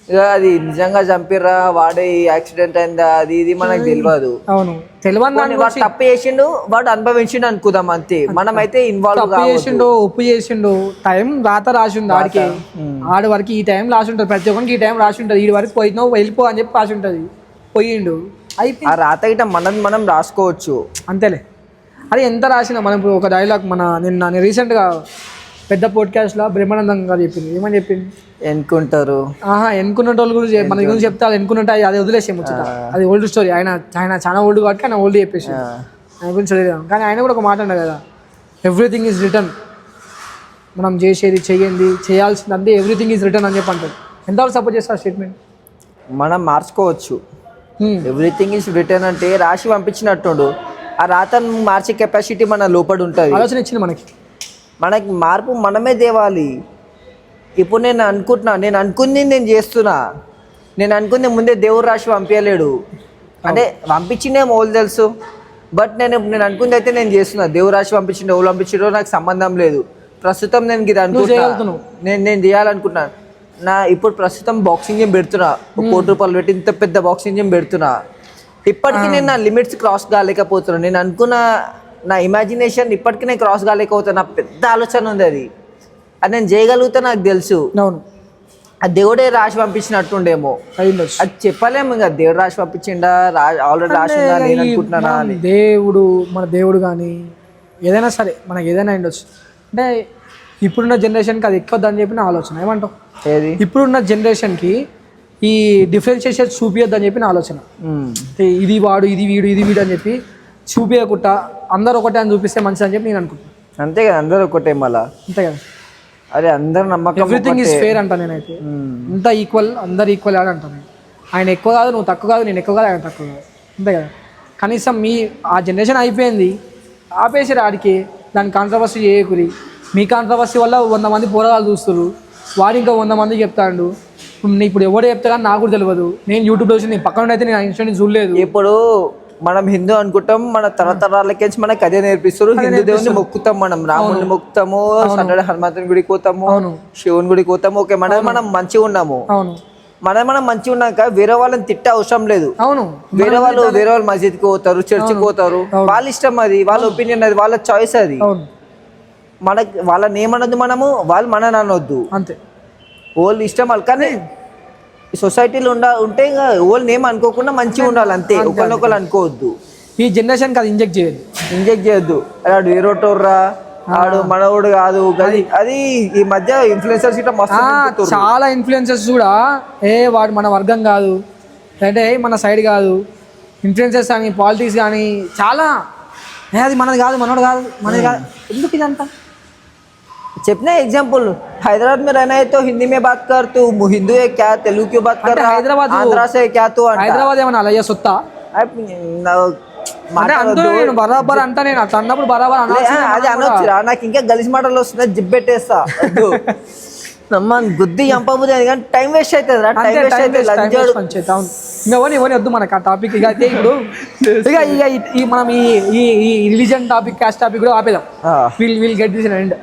ఇక అది నిజంగా చంపిర్రా వాడే యాక్సిడెంట్ అయిందా అది ఇది మనకు తెలియదు. అవును తెలియదు. వాడు తప్పు చేసిండు, వాడు అనుభవించిండు అనుకుందాం అంతే. మనం అయితే ఇన్వాల్వ్ చేసిండు, ఒప్పు చేసిండు, టైం రాత రాసిండు ఆడికి, ఆడి వరకు ఈ టైం రాసి ఉంటుంది, ప్రతి ఒక్కరికి ఈ టైం రాసి ఉంటుంది, ఈ వరకు పోయినావు వెళ్ళిపో అని చెప్పి రాసి ఉంటుంది, పోయిండు అయితే ఆ రాత గిట్ట మనం రాసుకోవచ్చు అంతేలే. అది ఎంత రాసినా మనం ఇప్పుడు ఒక డైలాగ్ నిన్న రీసెంట్గా పెద్ద పోడ్కాస్ట్లో బ్రహ్మానందం గారు చెప్పింది. ఏమని చెప్పింది? ఎన్నుకుంటారు ఎన్నుకున్న వాళ్ళు గురించి మన గురించి చెప్తే అది ఎన్నుకున్నట్టు అది వదిలేసే ముచ్చట, అది ఓల్డ్ స్టోరీ. ఆయన చాలా ఓల్డ్ కాబట్టి ఆయన ఓల్డ్ చెప్పేసి ఆయన గురించి చదివాం. కానీ ఆయన కూడా ఒక మాట అన్నాడు కదా, ఎవ్రీథింగ్ ఈజ్ రిటర్న్. మనం చేయాల్సింది అంతే, ఎవ్రీథింగ్ ఈజ్ రిటర్న్ అని చెప్పి అంటారు. ఎంతవరకు సపోర్ట్ చేస్తారు స్టేట్మెంట్? మనం మార్చుకోవచ్చు. ఎవ్రీథింగ్ ఈజ్ రిటర్న్ అంటే రాసి పంపించినట్టు ఆ రాతను మార్చే కెపాసిటీ మన లోపల ఉంటుంది. ఆలోచన ఇచ్చింది మనకి మార్పు మనమే తేవాలి. ఇప్పుడు నేను అనుకుంది నేను చేస్తున్నా, నేను అనుకుంది ముందే దేవుడు రాసి పంపించలేడు, అంటే పంపించిందే మోలు తెలుసు, బట్ నేను అనుకుంది అయితే నేను చేస్తున్నా. దేవుడు రాసి పంపించిండు, ఎవరు పంపించాడో నాకు సంబంధం లేదు. ప్రస్తుతం నేను ఇది అనుకుంటున్నాను, నేను చేయాలనుకుంటున్నాను. ఇప్పుడు ప్రస్తుతం బాక్సింగ్ జిమ్ పెడుతున్నా, 1 కోటి రూపాయలు పెట్టి ఇంత పెద్ద బాక్సింగ్ జిమ్ పెడుతున్నా. ఇప్పటికీ నేను నా లిమిట్స్ క్రాస్ కాలేకపోతున్నాను. నేను అనుకున్న నా ఇమాజినేషన్ ఇప్పటికీ నేను క్రాస్ కాలేకపోతున్నా. నా పెద్ద ఆలోచన ఉంది, అది నేను చేయగలుగుతా, నాకు తెలుసు. ఆ దేవుడే రాసి పంపించినట్టుండేమో, అది చెప్పలేము. ఇంకా దేవుడు రాసి పంపించిండా, ఆల్రెడీ రాసి నేను అనుకుంటున్నానా అని. మన దేవుడు కానీ ఏదైనా సరే మనకి ఏదైనా ఉండొచ్చు. అంటే ఇప్పుడున్న జనరేషన్కి అది ఎక్కువ అని చెప్పి నా ఆలోచన. ఏమంటావు? ఏది ఇప్పుడున్న జనరేషన్కి ఈ డిఫరెన్షియేషన్ చూపించద్దని చెప్పి నా ఆలోచన. ఇది వాడు, ఇది వీడు, ఇది వీడు అని చెప్పి చూపించకుండా అందరు ఒకటే అని చూపిస్తే మంచిది అని చెప్పి నేను అనుకుంటున్నాను. అంతే కదా, అందరూ ఒకటే మళ్ళా. అంతే కదా, అదే అందరు నమ్మకం, ఎవ్రీథింగ్ ఈజ్ ఫేర్ అంట నేనైతే. అంతా ఈక్వల్, అందరు ఈక్వల్ అని అంటాను. ఆయన ఎక్కువ కాదు, నువ్వు తక్కువ కాదు, నేను ఎక్కువ కాదు, ఆయన తక్కువ కాదు. అంతే కదా. కనీసం ఆ జనరేషన్ అయిపోయింది, ఆపేసారు ఆడికి. దాని కాంట్రవర్సీ చేయకురి. మీ కాంట్రవర్సీ వల్ల 100 మంది పోరాటాలు చూస్తారు, వాడు ఇంకా 100 మందికి చెప్తాడు. ఇప్పుడు ఎవడో చెప్తా కానీ నాకు కూడా తెలియదు. నేను యూట్యూబ్లో వచ్చి నేను పక్కన అయితే నేను ఇన్స్టెంట్ చూడలేదు. ఇప్పుడు మనం హిందూ అనుకుంటాం, మన తరతరాలకి మనకి అదే నేర్పిస్తారు. హిందూ దేవుని మొక్కుతాం, మనం రాముడిని మొక్కుతాము, సండే హనుమంతుని గుడికి పోతాము, శివుని గుడికి పోతాము. ఓకే, మనం మంచిగా ఉన్నాము. మనం మంచిగా ఉన్నాక వేరే వాళ్ళని తిట్టే అవసరం లేదు. వేరే వాళ్ళు మసీద్కి పోతారు, చర్చికి పోతారు, వాళ్ళ ఇష్టం, అది వాళ్ళ ఒపీనియన్, అది వాళ్ళ చాయిస్. అది వాళ్ళని ఏమనొద్దు, వాళ్ళు మనని అనొద్దు. అంతే, వాళ్ళు ఇష్టం వాళ్ళు. కానీ సొసైటీలో ఉంటే ఇంకా వాళ్ళని ఏం అనుకోకుండా మంచిగా ఉండాలి, అంతే. ఒకరినొకరు అనుకోవద్దు. ఈ జనరేషన్ అది ఇంజెక్ట్ చేయొద్దు. ఆడు వేరేటోర్రా, ఆడు మనోడు కాదు, అది ఈ మధ్య ఇన్ఫ్లుయెన్సర్స్ ఇట్లా మస్తు చాలా ఇన్ఫ్లుయెన్సర్స్ కూడా వాడు మన వర్గం కాదు, అంటే మన సైడ్ కాదు. ఇన్ఫ్లుయెన్సర్స్ కానీ పాలిటిక్స్ కానీ చాలా అది మనది కాదు, మనోడు కాదు, మనది కాదు. ఎందుకు ఇదంతా? చెప్పना एग्जांपल हैदराबाद में रहना है तो हिंदी में बात कर, तू हिंदू है क्या, तेलुगु क्यों बात कर रहा है, हैदराबाद आंध्रा से क्या तू हैदराबाद ఏమన్నా అలయ్య సొత్తా బరాబర్ అంట. నేను అట్లా అన్నప్పుడు బరాబర్ అది అనొచ్చురా. నాకు ఇంకా గలీజ్ మాటలు వస్తున్నాయి, జిబ్బెట్టేస్తా. గుద్ది చంపబుద్ది కానీ టైం వేస్ట్ అవుతుంది రా, టైం వేస్ట్ అవుతుంది. వద్దు మనకు ఆ టాపిక్. ఇక అయితే ఇప్పుడు ఇక మనం ఈ రిలీజన్ టాపిక్, క్యాస్ట్ టాపిక్ కూడా ఆపేదాం. విల్ గెట్ దిస్ అండ్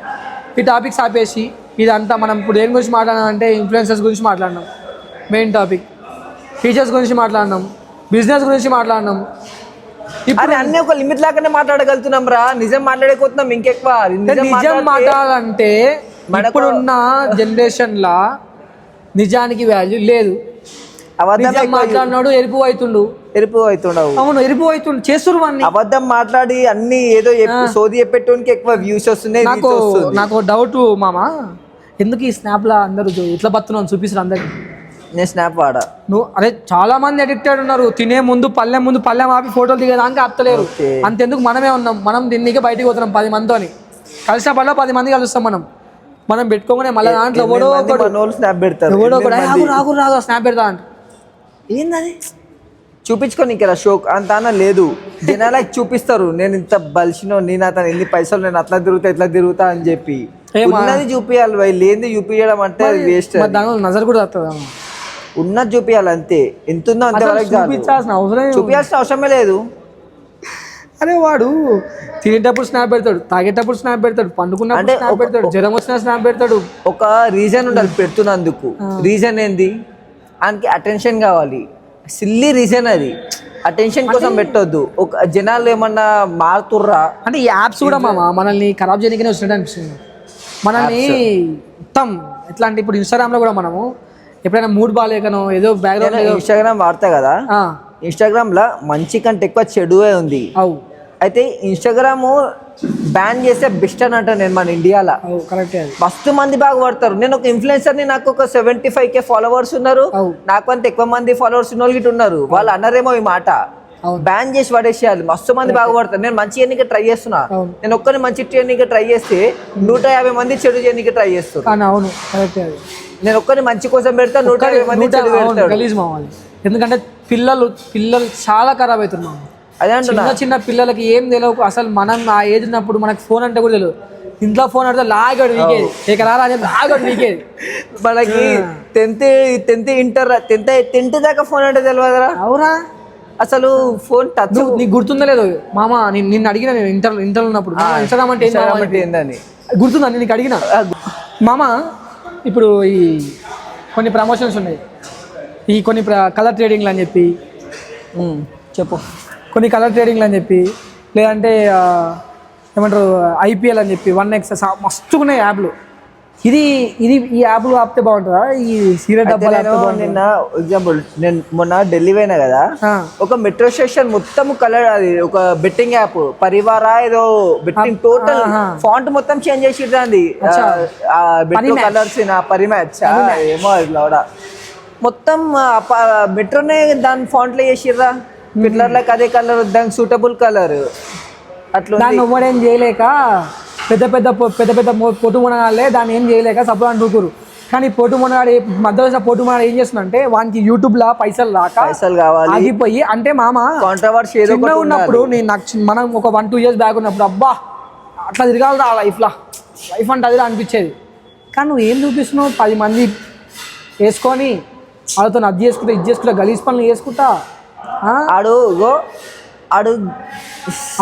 ఈ టాపిక్స్ ఆపేసి ఇదంతా మనం ఇప్పుడు దేని గురించి మాట్లాడినాం అంటే ఇన్ఫ్లుయెన్సర్స్ గురించి మాట్లాడినాం, మెయిన్ టాపిక్. టీచర్స్ గురించి మాట్లాడినాం, బిజినెస్ గురించి మాట్లాడినాం. ఇప్పుడు అన్ని ఒక లిమిట్ లాగానే మాట్లాడగలుగుతున్నాం రా. నిజం మాట్లాడకపోతున్నాం ఇంకెక్కువ. నిజం మాట్లాడాలంటే ఇప్పుడున్న జనరేషన్ లా నిజానికి వాల్యూ లేదు. మాట్లాడినాడు ఎరుపు అవుతుండవు. అవును, ఎరుపు అవుతుండు చేస్తున్నారు వాడిని. అబద్ధం మాట్లాడి అన్ని ఏదో సోది చెప్పేటోనికి ఎక్కువ వ్యూస్ వస్తున్నాయి. నాకు డౌట్ మామ, ఎందుకు ఈ స్నాప్ లా అందరూ ఇట్లా బతున్నాను చూపిస్తారు అందరికి. నేను స్నాప్ వాడా, నువ్వు అరే చాలా మంది ఎడిక్టెడ్ ఉన్నారు. తినే ముందు పల్లెం ఆపి ఫోటోలు దిగేదానికి ఆపుతలేరు. అంతెందుకు మనమే ఉన్నాం, మనం దీనికి బయటికి పోతున్నాం 10 మందితో. కలిసిన పనిలో 10 మంది కలుస్తాం. మనం పెట్టుకోగానే మళ్ళీ దాంట్లో స్నాప్ పెడతారు, రాగు స్నాప్ పెడతా అంట. ఏందని చూపించుకొని ఇక్కడ షోక్ అంత లేదు. జనాలకి చూపిస్తారు, నేను ఇంత బలిసినో, నేను అతను ఎన్ని పైసలు, నేను అట్లా తిరుగుతా ఇట్లా తిరుగుతా అని చెప్పి ఉన్నది చూపించాలి. వాళ్ళు ఏంది చూపించడం అంటే అది వేస్ట్. నజర్ కూడా వస్తుందా? ఉన్నది చూపించాలి అంతే. ఎంత ఉందో అంతవరకు చూపించాల్సిన అవసరమే లేదు. అరే వాడు తినేటప్పుడు స్నాప్ పెడతాడు, తాగేటప్పుడు స్నాప్ పెడతాడు, పండుకున్నప్పుడు స్నాప్ పెడతాడు, జ్వరం వచ్చిన స్నాప్ పెడతాడు. ఒక రీజన్ ఉండాలి పెడుతున్నందుకు. రీజన్ ఏంది? ఆయనకి అటెన్షన్ కావాలి. సిల్లీ రీజన్ అది. అటెన్షన్ కోసం పెట్టొద్దు. ఒక జనాలు ఏమన్నా మారుతుర్రా అంటే ఈ యాప్స్ కూడా మనల్ని ఖరాబ్ చేయడానికనే వచ్చినట్టు అనిపిస్తుంది. మనల్ని మొత్తం ఎట్లా అంటే ఇప్పుడు ఇన్స్టాగ్రామ్లో కూడా మనము ఎప్పుడైనా మూడ్ బాగాలేకనో ఏదో బ్యాక్గ్రౌండ్ ఇన్స్టాగ్రామ్ వాడతా కదా, ఇన్స్టాగ్రామ్లో మంచి కంటే ఎక్కువ చెడువే ఉంది. అయితే ఇన్స్టాగ్రామ్ బ్యాన్ చేస్తే బెస్ట్ అని అంటాను నేను మన ఇండియాలో. మస్తు మంది బాగా పడతారు. నేను ఒక ఇన్ఫ్లుయెన్సర్ని, నాకు ఒక 75K ఫాలోవర్స్ ఉన్నారు, నాకు అంత ఎక్కువ మంది ఫాలోవర్స్ ఉన్న వాళ్ళు ఉన్నారు. వాళ్ళు అన్నారేమో ఈ మాట, బ్యాన్ చేసి పడేసేయాలి. మస్తు మంది బాగుపడతారు. నేను మంచి చేయడానికి ట్రై చేస్తున్నా. నేను ఒక్కరిని మంచి చేయడానికి ట్రై చేస్తే 150 మంది చెడు చేయడానికి ట్రై చేస్తాను. నేను ఒక్కరిని మంచి కోసం పెడతా, 150 మంది చెడు పెడతాడు. ఎందుకంటే పిల్లలు చాలా ఖరాబ్ అవుతున్నాం. అదే అంటున్నా, చిన్న పిల్లలకి ఏం తెలియదు అసలు. మనం ఆ ఏజ్ ఉన్నప్పుడు మనకు ఫోన్ అంటే కూడా తెలియదు. ఇంట్లో ఫోన్ ఆడితే లాగాడు వీకేది, ఇక రారా లాగాడు వీకేది. మనకి 10th ఇంటర్ 10th దాకా ఫోన్ అంటే తెలియదురా. అవురా, అసలు ఫోన్ టచ్ నీకు గుర్తుందో లేదు మామ? నిన్ను అడిగిన నేను ఇంటర్ ఉన్నప్పుడు ఇన్స్టాగ్రామ్ అంటే ఏందని. గుర్తుందండి నీకు అడిగిన మామ. ఇప్పుడు ఈ కొన్ని ప్రమోషన్స్ ఉన్నాయి, ఈ కొన్ని కలర్ ట్రేడింగ్లు అని చెప్పి చెప్పు, కొన్ని కలర్ ట్రేడింగ్లు అని చెప్పి, లేదంటే ఏమంటారు IPL అని చెప్పి 1x మస్తుకున్నాయి యాప్లు. ఇది ఈ యాప్లు ఆపితే బాగుంటుందా? ఈ సీరియల్ డబ్బాలు నిన్న ఎగ్జాంపుల్, నేను మొన్న ఢిల్లీ పోయినా కదా, ఒక మెట్రో స్టేషన్ మొత్తం కలర్, అది ఒక బెట్టింగ్ యాప్ పరివారా ఏదో బెట్టింగ్, టోటల్ ఫాంట్ మొత్తం చేంజ్ చేసిర్రండి. కలర్స్ పరిమ్యాచ్ ఏమో కూడా మొత్తం మెట్రోనే దాని ఫాంట్లో చేసిర్రా, పిల్లర్లకు అదే కలర్, దానికి సూటబుల్ కలర్. అట్లా దాన్ని ఎవ్వడేం చేయలేక పెద్ద పొట్టు మునగాలే దాన్ని ఏం చేయలేక సపోర్ట్ అంటుకురు. కానీ పొట్టు మునగాడు మధ్యలో పొట్టు మునగాడు ఏం చేస్తుందంటే వానికి యూట్యూబ్లో పైసలు కావాలి ఆగిపోయి, అంటే మామ కాంట్రవర్సీ ఉన్నప్పుడు నేను మనం ఒక 1-2 years బ్యాక్ ఉన్నప్పుడు అబ్బా అట్లా తిరగాలి రా లైఫ్ అంటే అది అనిపించేది. కానీ నువ్వు ఏం చూపిస్తున్నావు? 10 మంది వేసుకొని వాళ్ళతో అది చేసుకుంటా ఇది చేసుకుంటా గలీజ్ పనులు చేసుకుంటా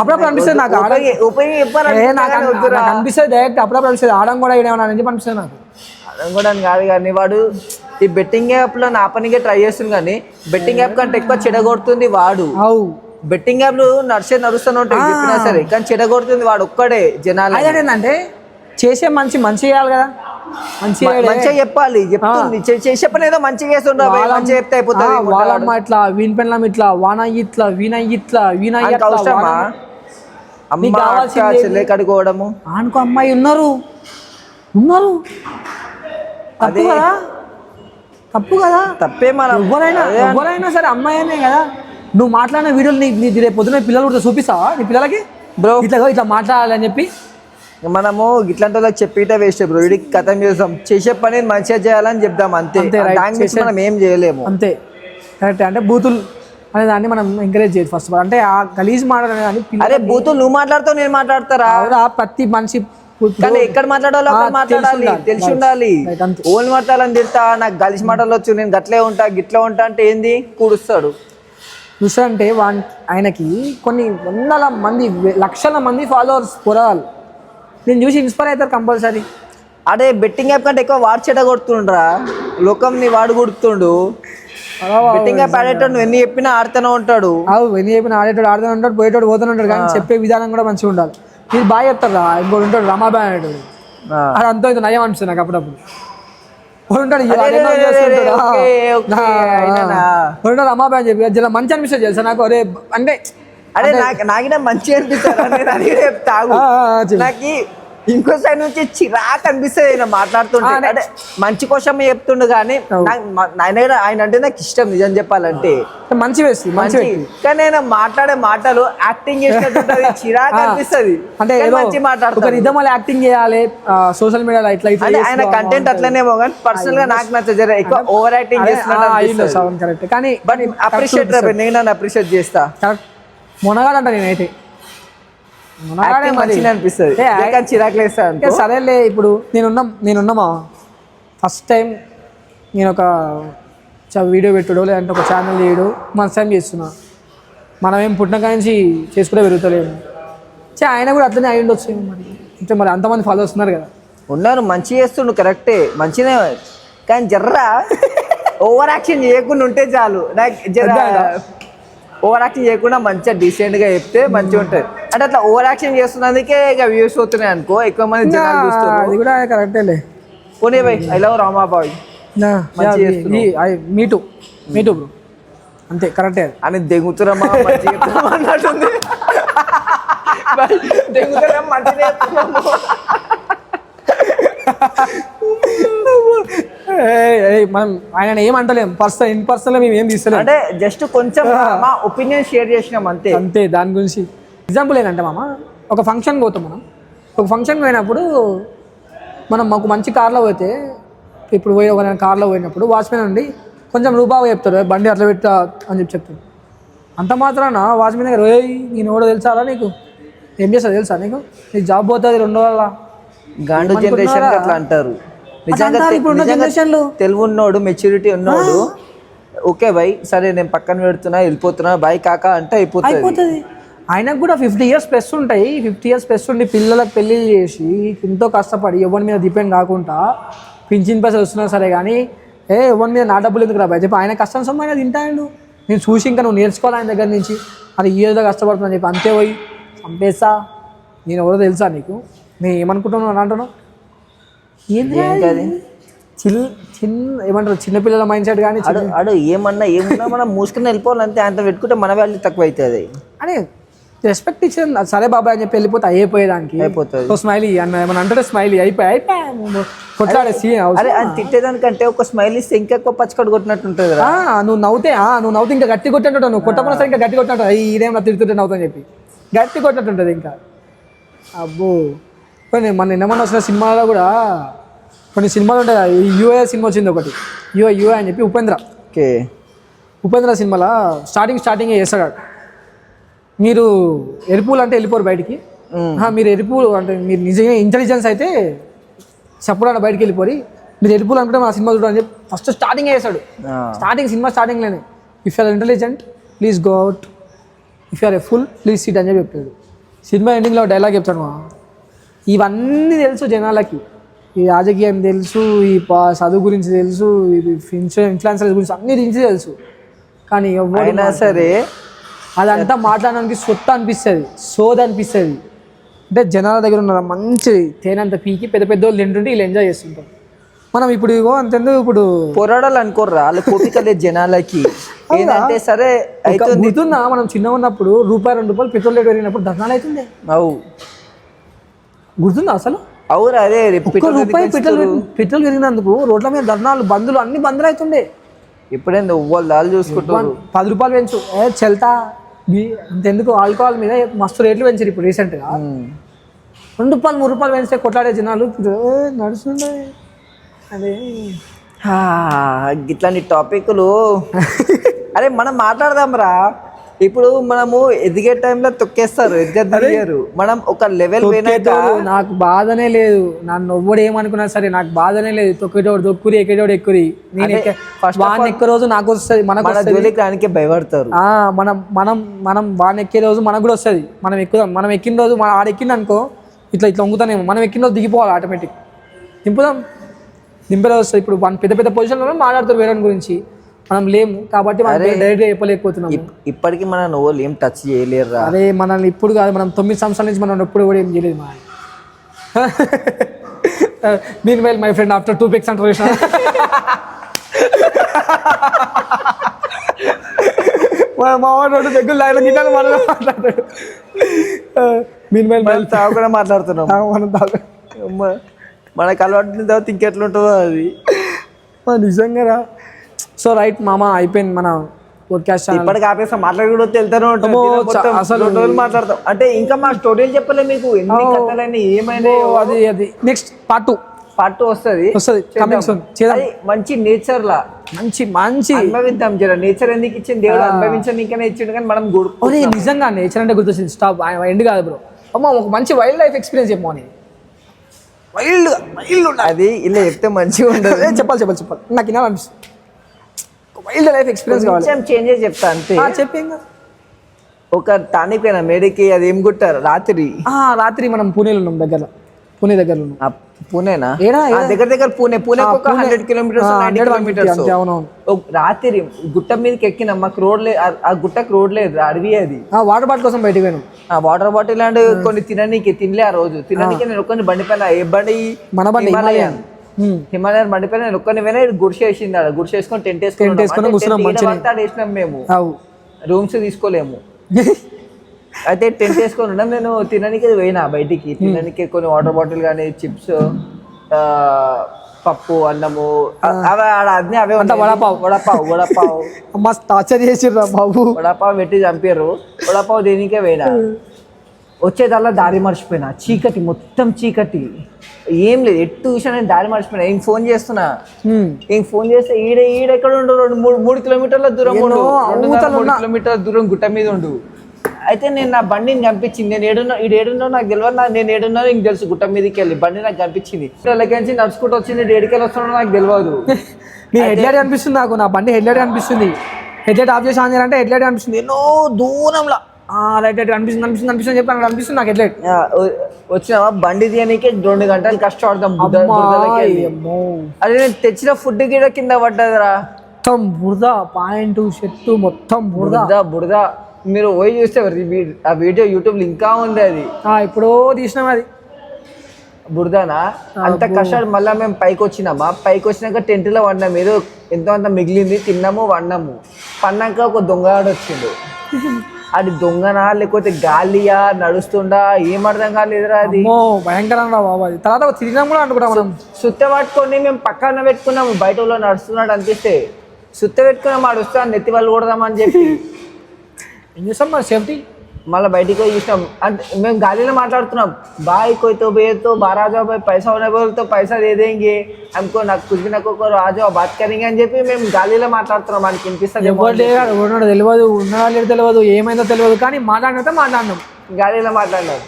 అప్పుడప్పుడు అనిపిస్తుంది నాకు అనిపిస్తుంది డైరెక్ట్ అప్పుడప్పుడు అనిపిస్తుంది ఆడం కూడా ఏమన్నా అని చెప్పి అనిపిస్తుంది నాకు. ఆడం కూడా కాదు కానీ వాడు ఈ బెట్టింగ్ యాప్లో నా పనికే ట్రై చేస్తుంది, కానీ బెట్టింగ్ యాప్ కంటే ఎక్కువ చెడగొడుతుంది వాడు. బెట్టింగ్ యాప్లు నడుస్తూనే ఉంటాయి చెప్పినా సరే, కానీ చెడగొడుతుంది వాడు ఒక్కడే జనాలు. ఏంటంటే చేసే మంచి చేయాలి కదా, మంచిగా చెప్పాలి. చెప్తుంది చేసే పని ఏదో మంచిగా చేస్తుండ్రు, మంచిగా చెప్తే అయిపోతుంది. వాళ్ళమ్మ ఇట్లా వీని పెళ్ళం ఇట్లా వీణ అవసరమా? చెల్లె కడుకోవడము అనుకో, అమ్మాయి ఉన్నారు తప్పు కదా, తప్పే. మన ఎవరైనా సరే అమ్మాయి అనే కదా. నువ్వు మాట్లాడిన వీడియోలు నీ రేపు పొద్దున పిల్లలు కూడా చూపిస్తావా నీ పిల్లలకి? బ్రో ఇట్లా మాట్లాడాలి అని చెప్పి మనము ఇట్లాంటి వాళ్ళకి చెప్పితే వేస్ట్ బ్రో. వీడికి కథం చేస్తాం, చేసే పని మంచిగా చేయాలని చెప్దాం అంతే. మనం ఏం చేయలేము అంతే. కరెక్ట్. అంటే బూతులు అనే దాన్ని మనం ఎంకరేజ్ చేయదు ఫస్ట్ ఆఫ్ ఆల్. అంటే ఆ గలీజ్ మాట్లాడాలి. అరే బూతులు నువ్వు మాట్లాడుతావు, నేను మాట్లాడతారా? ప్రతి మనిషి కానీ ఎక్కడ మాట్లాడాలో మాట్లాడాలి, తెలిసి ఉండాలి. ఓన్ మాట్లాడాలని తిడతా, నాకు గలీజ్ మాటలు వచ్చు, నేను గట్లే ఉంటా గిట్లా ఉంటా అంటే ఏంది కూడుస్తాడు. చూసారంటే ఆయనకి కొన్ని వందల మంది లక్షల మంది ఫాలోవర్స్ పోరాలి. నేను చూసి ఇన్స్పైర్ అవుతారు కంపల్సరీ. అదే బెట్టింగ్ యాప్ కంటే ఎక్కువ వాడు చెడ కొడుతుండ్రా, లోకంని వాడు కొడుతుండు. బెట్టింగ్ యాప్ ఆడేటోడు నువ్వు ఎన్ని చెప్పినా ఆడుతూనే ఉంటాడు. ఎన్ని చెప్పినా ఆడుతూనే ఉంటాడు, పోయేటోడు పోతూనే ఉంటాడు. కానీ చెప్పే విధానం కూడా మంచిగా ఉండాలి. మీరు బాగా చెప్తారా? ఇంకోటి ఉంటాడు రమాబాయ్ అనేటోడు, అది అంతా ఇంత నయం అనిపిస్తుంది నాకు అప్పుడప్పుడు. ఉంటాడు రమాబాయ్ అని చెప్పి జర మంచి అనిపిస్తుంది తెలుసా నాకు. అరే అంటే అరే నాకినా మంచి అనిపిస్తుంది చెప్తాగు. నాకు ఇంకో సైడ్ నుంచి చిరాకు అనిపిస్తుంది ఆయన మాట్లాడుతుంటే. అంటే మంచి కోసమే చెప్తుండు, కానీ ఆయన అంటే నాకు ఇష్టం నిజం చెప్పాలంటే. మంచి వేస్తుంది మంచి, కానీ ఆయన మాట్లాడే మాటలు యాక్టింగ్ చేసినట్టు చిరాకు అనిపిస్తుంది. అంటే మంచి మాట్లాడుతారు, నిజంగా యాక్టింగ్ చేయాలి సోషల్ మీడియాలో ఇట్లా ఆయన కంటెంట్ అట్లనేమో, కానీ పర్సనల్ గా నాకు నచ్చదు, ఎక్కువ ఓవర్ యాక్టింగ్ చేస్తున్నా. కరెక్ట్. కానీ బట్ అప్రిషియేట్ నేను నన్ను అప్రిషియేట్ చేస్తా. మునగాడంట నేనైతే అనిపిస్తుంది, చిరాకులేస్తా. సరేలే ఇప్పుడు నేనున్నామా ఫస్ట్ టైం నేను ఒక వీడియో పెట్టుడో లేదంటే ఒక ఛానల్ చేయడు మన టైం చేస్తున్నా. మనం ఏం పుట్టినకా నుంచి చేసుకుంటే పెరుగుతలేము. ఆయన కూడా అట్లనే అయి ఉండొచ్చు మరి. అంటే మరి అంతమంది ఫాలోవర్స్ ఉన్నారు కదా. ఉన్నారు, మంచి చేస్తుండు కరెక్టే, మంచిగా. కానీ జర్రా ఓవర్ యాక్షన్ చేయకుండా ఉంటే చాలు. నాకు ఓవర్ యాక్షన్ చేయకుండా మంచిగా డీసెంట్గా చెప్తే మంచిగా ఉంటుంది. అంటే అట్లా ఓవర్ యాక్షన్ చేస్తున్నందుకే ఇక వ్యూస్ అవుతున్నాయి అనుకో, ఎక్కువ మంది జనాలు చూస్తారు. అది కూడా కరెక్టేలే. పోనీ bye I love Ramabai, me too bro, అంతే కరెక్టే అని దెంగుతురమ్మా అన్నట్టుంది. దెంగుతురా మంచిగా మనం ఆయన ఏమంటలేం, ఇన్ పర్సనల్ మేము ఏం తీస్తలేం. అంటే జస్ట్ కొంచెం మా ఒపీనియన్ షేర్ చేసినాం అంతే. దాని గురించి ఎగ్జాంపుల్ ఏంటంటే మామ, ఒక ఫంక్షన్కి పోతాం మనం. ఒక ఫంక్షన్కి పోయినప్పుడు మనం మాకు మంచి కార్లో పోతే, ఇప్పుడు ఒక కార్లో పోయినప్పుడు వాచ్మెన్ ఉండి కొంచెం రూపాయి చెప్తాడు, బండి అట్లా పెట్టా అని చెప్తాడు. అంత మాత్రాన వాచ్మెన్ దగ్గర నేను కూడా తెలుసా నీకు ఏం చేస్తా తెలుసా నీకు జాబ్ పోతుంది 2 రోజుల గాండు జనరేషన్ అట్లా అంటారు. నిజంగా తెలివి ఉన్నోడు మెచ్యూరిటీ ఉన్నోడు ఓకే బై సరే నేను పక్కన పెడుతున్నా వెళ్ళిపోతున్నా బాయ్ కాకా అంటే అయిపోతుంది. ఆయనకు కూడా 50 years ప్లస్ ఉంటాయి. 50 years ప్లస్ ఉండి పిల్లలకు పెళ్లి చేసి ఎంతో కష్టపడి ఎవరి మీద డిపెండ్ కాకుండా పింఛన్ పైసలు వస్తున్నా సరే కానీ ఎవరి మీద నా డబ్బులు ఎందుకు రాబాయి చెప్పి ఆయన కష్టం సొమ్మైన తింటాడు. నేను చూసి ఇంకా నువ్వు నేర్చుకోవాలి ఆయన దగ్గర నుంచి అది ఈ ఏదో కష్టపడుతున్నా చెప్పి అంతే పోయి చంపేస్తా. నేను ఎవరో తెలుసా నీకు? నేను ఏమనుకుంటున్నాను అని అంటున్నావు? ఏంది ఏమంటారు చిన్నపిల్లల మైండ్ సెట్ కానీ అడు ఏమన్నా మనం మూసుకుని వెళ్ళిపోవాలి అంతే. అంత పెట్టుకుంటే మన వాల్యూ తక్కువ అవుతుంది అని రెస్పెక్ట్ ఇచ్చిన సరే బాబాయ్ అని చెప్పి వెళ్ళిపోతే అయిపోయేదానికి అయిపోతుంది. స్మైలీ అన్న ఏమన్నా అంటే స్మైలీ అయిపోయి కొట్లాడే సీన్. అరే అది తిట్టేదానికంటే ఒక స్మైల్ ఇస్తే ఇంకా ఎక్కువ పచ్చకడు కొట్టినట్టు ఉంటుంది కదా. నువ్వు నవ్వుతే ఇంకా గట్టి కొట్టినట్టు నువ్వు కొట్టకుండా సరే ఇంకా గట్టి కొట్టినట్టు ఇదేం నా తిడుతుంటే నవ్వుతాని చెప్పి గట్టి కొట్టినట్టు ఉంటుంది ఇంకా. అబ్బో మన నిన్నమన్న వచ్చిన సినిమాలో కూడా కొన్ని సినిమాలు ఉంటాయి. యూఏ సినిమా వచ్చింది ఒకటి యూఏ అని చెప్పి ఉపేంద్ర సినిమాలో స్టార్టింగ్ చేస్తాడు. మీరు ఎరుపులు అంటే వెళ్ళిపోరు బయటికి, మీరు ఎరుపులు అంటే మీరు నిజంగా ఇంటెలిజెన్స్ అయితే చెప్పడానికి బయటికి వెళ్ళిపోయి మీరు ఎరుపులు అనుకుంటే మా సినిమా చూడని చెప్పి ఫస్ట్ స్టార్టింగ్ చేస్తాడు. సినిమా స్టార్టింగ్లోనే if you're intelligent please go out, if you're a fool please sit అని చెప్పి చెప్తాడు. సినిమా ఎండింగ్లో డైలాగ్ చెప్తాడు. ఇవన్నీ తెలుసు జనాలకి, ఈ రాజకీయం తెలుసు, ఈ చదువు గురించి తెలుసు, ఇది ఇన్ఫ్లుయెన్సర్స్ గురించి అన్ని గురించి తెలుసు. కానీ ఎవరైనా సరే అదంతా మాట్లాడడానికి సొత్తు అనిపిస్తుంది, సోది అనిపిస్తుంది. అంటే జనాల దగ్గర ఉన్న మంచి తేనంత పీకి పెద్ద పెద్ద వాళ్ళు తింటుంటే వీళ్ళు ఎంజాయ్ చేస్తుంటారు. మనం ఇప్పుడు ఇగో అంతెందుకు ఇప్పుడు పోరాడాలి అనుకోర్రా వాళ్ళు కోపిక లేదు జనాలకి. ఏంటంటే సరే గుర్తుందా మనం చిన్నగా ఉన్నప్పుడు ₹2 పెట్రోల్ రేట్ పెరిగినప్పుడు ధర్నాలు అవుతుండే. గుర్తుందా అసలు? అవురా అదే ₹1 పెట్రోల్ పెరిగినందుకు రోడ్ల మీద ధర్నాలు బందులు అన్ని బందులు అవుతుండే. ఇప్పుడేంది వాళ్ళు చూసుకుంటారు. ₹10 పెంచు చెల్తా అంతెందుకు ఆల్కహాల్ మీద మస్తు రేట్లు పెంచారు ఇప్పుడు రీసెంట్గా. ₹2 ₹3 పెంచితే కొట్లాడే జనాలు నడుస్తుండే. అదే ఇట్లాంటి టాపిక్లు అరే మనం మాట్లాడదాం రా. ఇప్పుడు మనము ఎదిగే టైంలో తొక్కేస్తారు, ఎదగరు. మనం ఒక లెవెల్ నాకు బాధనే లేదు, నన్ను ఎవ్వడు ఏమనుకున్నా సరే నాకు బాధనే లేదు. తొక్కేటోడు తొక్కురి, ఎక్కేటోడు ఎక్కురి. నేను వాడిని ఎక్కే రోజు నాకు వస్తుంది, మనకు భయపడతారు. మనం వాడిని ఎక్కే రోజు మనకు కూడా వస్తుంది. మనం ఎక్కుదాం, మనం ఎక్కిన రోజు ఆడ ఎక్కింది అనుకో ఇట్లా వంగుతానేమో, మనం ఎక్కిన రోజు దిగిపోవాలి ఆటోమేటిక్. దింపేలా వస్తుంది. ఇప్పుడు మన పెద్ద పెద్ద పొజిషన్లో మాట్లాడతారు వేరే గురించి, మనం లేము కాబట్టి డైరెక్ట్గా చెప్పలేకపోతున్నాం. ఇప్పటికీ మన నువ్వులు ఏం టచ్ చేయలేరు. అదే మనల్ని ఇప్పుడు కాదు, మనం 9 సంవత్సరాల నుంచి మనం ఎప్పుడు కూడా ఏం చేయలేదు. Mean while my friend after 2 pics అంటారు. మా వాడు దగ్గర లైన్ గిట్టాను మనలో మాట్లాడతాడు. మీన్ వైల్ తాగు కూడా మాట్లాడుతున్నాం. మనం తాగు మనకు అలవాటు తర్వాత ఇంకెట్లుంటుందో అది నిజంగా. సో రైట్ మామ, అయిపోయింది మన పోడ్కాస్ట్. ఇప్పటికి ఆపేస్తాం, మాట్లాడి కూడా వెళ్తాను అసలు మాట్లాడతాం. అంటే ఇంకా మా స్టోరీలు చెప్పలే మీకు, ఎన్ని కథలని ఏమైనా. అది నెక్స్ట్ పార్ట్ 2 వస్తుంది. మంచి నేచర్ లా మంచి అనుభవిద్దాం. జర నేచర్ ఎందుకు ఇచ్చింది దేవుడు, అనుభవించడానికనే ఇచ్చిండు. కానీ మనం నిజంగా నేచర్ అంటే గుర్తొచ్చింది. స్టాప్ ఎండ్ కాదు బ్రో, అమ్మ ఒక మంచి వైల్డ్ లైఫ్ ఎక్స్పీరియన్స్ చెప్పు అని. వైల్డ్ అది ఇలా చెప్తే మంచిగా ఉండదు. చెప్పాలి నాకు ఇలా అనిపిస్తుంది. వైల్డ్ లైఫ్ ఎక్స్పీరియన్స్ కావాలి. చేంజెస్ చెప్తా అంతే. చెప్పి ఒక తానిపోయినా మేడికి అది ఏం కొట్టారు రాత్రి మనం పూణేలో ఉన్నాం, పూణే దగ్గర ఉన్నాం. పూణేనా? దగ్గర పూణే ఒక 100 kilometers రాత్రి గుట్ట మీదకి ఎక్కినాం. మాకు రోడ్ లేదు, ఆ గుట్టకు రోడ్ లేదు, అడవి. అది వాటర్ బాటిల్ కోసం బయటకు పోయినాం. వాటర్ బాటిల్ అండ్ కొన్ని తినలే. ఆ రోజు తినడానికి నేను ఒక్కని బండి పైన, ఏ బండి మన బండి హిమాలయన్ బండి పైన నేను ఒక్కని పోయినా. గుడిసె వేసింది, గుడిసె వేసుకొని టెంట్ వేసుకొని మేము రూమ్స్ తీసుకోలేము. అయితే టెంట్ వేసుకొని ఉన్నాం. నేను తినడానికి పోయినా బయటికి, తినడానికి కొన్ని వాటర్ బాటిల్ కానీ చిప్స్, పప్పు, అన్నము అన్నీ అవే ఉంటాయి. వడపావు మస్తు టార్చర్ చేసిర్రు బాబు. వడపావు పెట్టి చంపారు. వడపావు దేనికే పోయినా. వచ్చేదల్లా దారి మర్చిపోయినా. చీకటి, మొత్తం చీకటి, ఏం లేదు. ఎట్టు చూసినా నేను దారి మర్చిపోయినా. ఇంక ఫోన్ చేస్తున్నా, ఫోన్ చేస్తే ఈడెక్కడ ఉండు, 3 kilometers దూరం ఉండు, 3 kilometers దూరం గుట్ట మీద ఉండు. అయితే నేను నా బండిని కనిపించింది. నేను ఏడున్నా నాకు తెలియదు. నేను ఏడున్నా నీకు తెలుసు. గుట్ట మీదకి వెళ్ళి బండి నాకు కనిపించింది. లెక్కించి నడుచుకుంటూ వచ్చింది. ఏడుకెళ్ళి వస్తున్నా నాకు తెలియదు. నీ హెడ్లైట్ అనిపిస్తుంది నాకు, నా బండి హెడ్లైట్ అనిపిస్తుంది. హెడ్లైట్ ఆఫ్ చేసి ఆన్ చేయాలంటే హెడ్లైట్ అనిపిస్తుంది. ఎన్నో దూరంలో రైట్ రైట్ అనిపిస్తుంది చెప్పి నాకు అనిపిస్తుంది నాకు ఎట్లయిట్ వచ్చినావా బండి తీయనీకే 2 గంటలు కష్టపడతాం బురదలకి వెళ్ళి. అదే నేను తెచ్చిన ఫుడ్ గిడ కింద పడ్డదిరా, మొత్తం బురద, పాయింట్ షర్టు మొత్తం బురద. బురద. మీరు పోయి చూస్తే ఆ వీడియో యూట్యూబ్ లో ఇంకా ఉంది, అది ఎప్పుడో తీసినాం అది. బురదనా అంత కష్టాలు. మళ్ళీ మేము పైకి వచ్చినామా, పైకి వచ్చినాక టెంట్ లో వండాము, ఏదో ఎంతో అంత మిగిలింది, తిన్నాము వండాము. పన్నాక ఒక దొంగగాడు వచ్చిండు. అది దొంగనా లేకపోతే గాలియా నడుస్తుండా ఏం అర్థం కాలేదురా, అది భయంకరంగా బాబు. అది తర్వాత తిరిగినాం కూడా అనుకుంటాం మనం. సుత్త పట్టుకొని మేము పక్కన పెట్టుకున్నాము, బయట వాళ్ళు నడుస్తున్నాడు అనిపిస్తే సుత్త పెట్టుకున్నాం, ఆడు వస్తాను నెత్తి వాళ్ళు కొడదామని చెప్పి ఏం చేస్తాం మరి సేఫ్టీ. మళ్ళీ బయటికి పోయి చూసినాం. అంటే మేము గాలిలో మాట్లాడుతున్నాం, బాయ్ కోయితో బేతో బారాజా బాయ్ పైసా ఉన్న బోల్తో పైసా దే దేంగే हमको నాకు కుछ भी నాకు రాజా బాత్ కరేంగే అని చెప్పి మేము గాలిలో మాట్లాడుతున్నాం. మనకి వినిపిస్తుంది, ఎవరు తెలియదు, ఉన్నాడా లేదు తెలియదు, ఏమైందో తెలియదు, కానీ మాట్లాడితే మాట్లాడినాం, గాలిలో మాట్లాడినాం.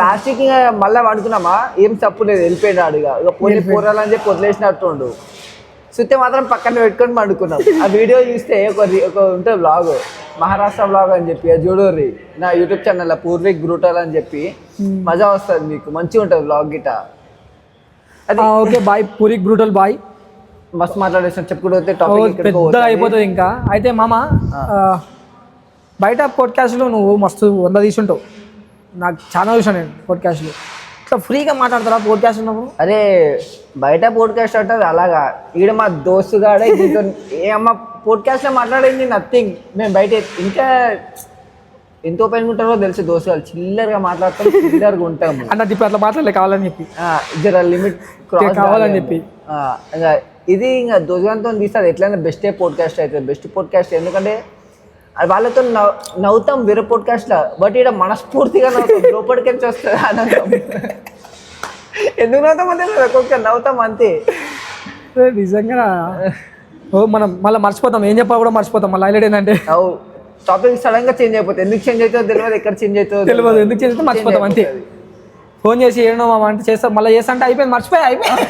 లాస్ట్కి మళ్ళీ పడుకున్నామా, ఏం తప్పు లేదు, వెళ్ళిపోయినాడు. ఇక పోటీ పోరాలని చెప్పి వదిలేసినట్టుండు. సుత్తే మాత్రం పక్కన పెట్టుకొని పండుకున్నాం. ఆ వీడియో చూస్తే ఒక ఉంటుంది బ్లాగ్, మహారాష్ట్ర బ్లాగ్ అని చెప్పి, అది చూడర్రి నా యూట్యూబ్ ఛానల్ పూర్వీక్ బ్రూటల్ అని చెప్పి, మజా వస్తుంది మీకు, మంచిగా ఉంటుంది బ్లాగ్ గిట. అది ఓకే బాయ్, పూరిక్ బ్రూటల్ బాయ్. మస్తు మాట్లాడేసాం, చెప్పుకుంటే టాపిక్ పెద్దగా అయిపోతుంది ఇంకా. అయితే మామ, బయట పాడ్కాస్ట్లో నువ్వు మస్తు 100 తీసుంటావు, నాకు చాలా చూసాను నేను పాడ్కాస్ట్లో. ఇట్లా ఫ్రీగా మాట్లాడతారా పాడ్కాస్ట్ ఉన్నప్పుడు? అరే బయట పాడ్కాస్ట్ అంటారు అలాగా, ఈడ మా దోస్తుగాడే దీంతో ఏమన్నా పాడ్కాస్ట్లో మాట్లాడేది నథింగ్. మేము బయట ఇంకా ఎంత ఓపెన్ ఉంటారో తెలిసి దోస్తుగాలు చిల్లరగా మాట్లాడతాం, చిల్లరగా ఉంటాము అన్నది. ఇప్పుడు అట్లా మాట్లాడలే కావాలని చెప్పి, జర లిమిట్ క్రాస్ కావాలని చెప్పి. ఇంకా ఇది ఇంకా దోస్తుగాలతో తీస్తుంది ఎట్లయినా బెస్టే పాడ్కాస్ట్ అవుతుంది, బెస్ట్ పాడ్కాస్ట్. ఎందుకంటే వాళ్ళతో నవ్వుతాం వేరే పాడ్కాస్ట్లో, బట్ ఇక్కడ మనస్ఫూర్తిగా నవ్వుతాం, లోపలికి వచ్చి వస్తుంది ఆనందం. ఎందుకు నవ్వుతాం అంటే ఒక్కొక్క నవ్వుతాం అంతే. నిజంగా మనం మళ్ళీ మర్చిపోతాం, ఏం చెప్పాలి కూడా మర్చిపోతాం. మళ్ళీ హైలైట్ ఏంటంటే టాపిక్ సడన్ గా చేంజ్ అయిపోతుంది, ఎందుకు చేంజ్ అవుతుందో తెలియదు, ఎక్కడ చేంజ్ అవుతుందో తెలియదు, ఎందుకు చేంజ్ అయితే మర్చిపోతాం అంతే. ఫోన్ చేసి ఏమో అంటే చేస్తాం, మళ్ళీ చేస్తా అంటే అయిపోయింది, అయిపోయింది.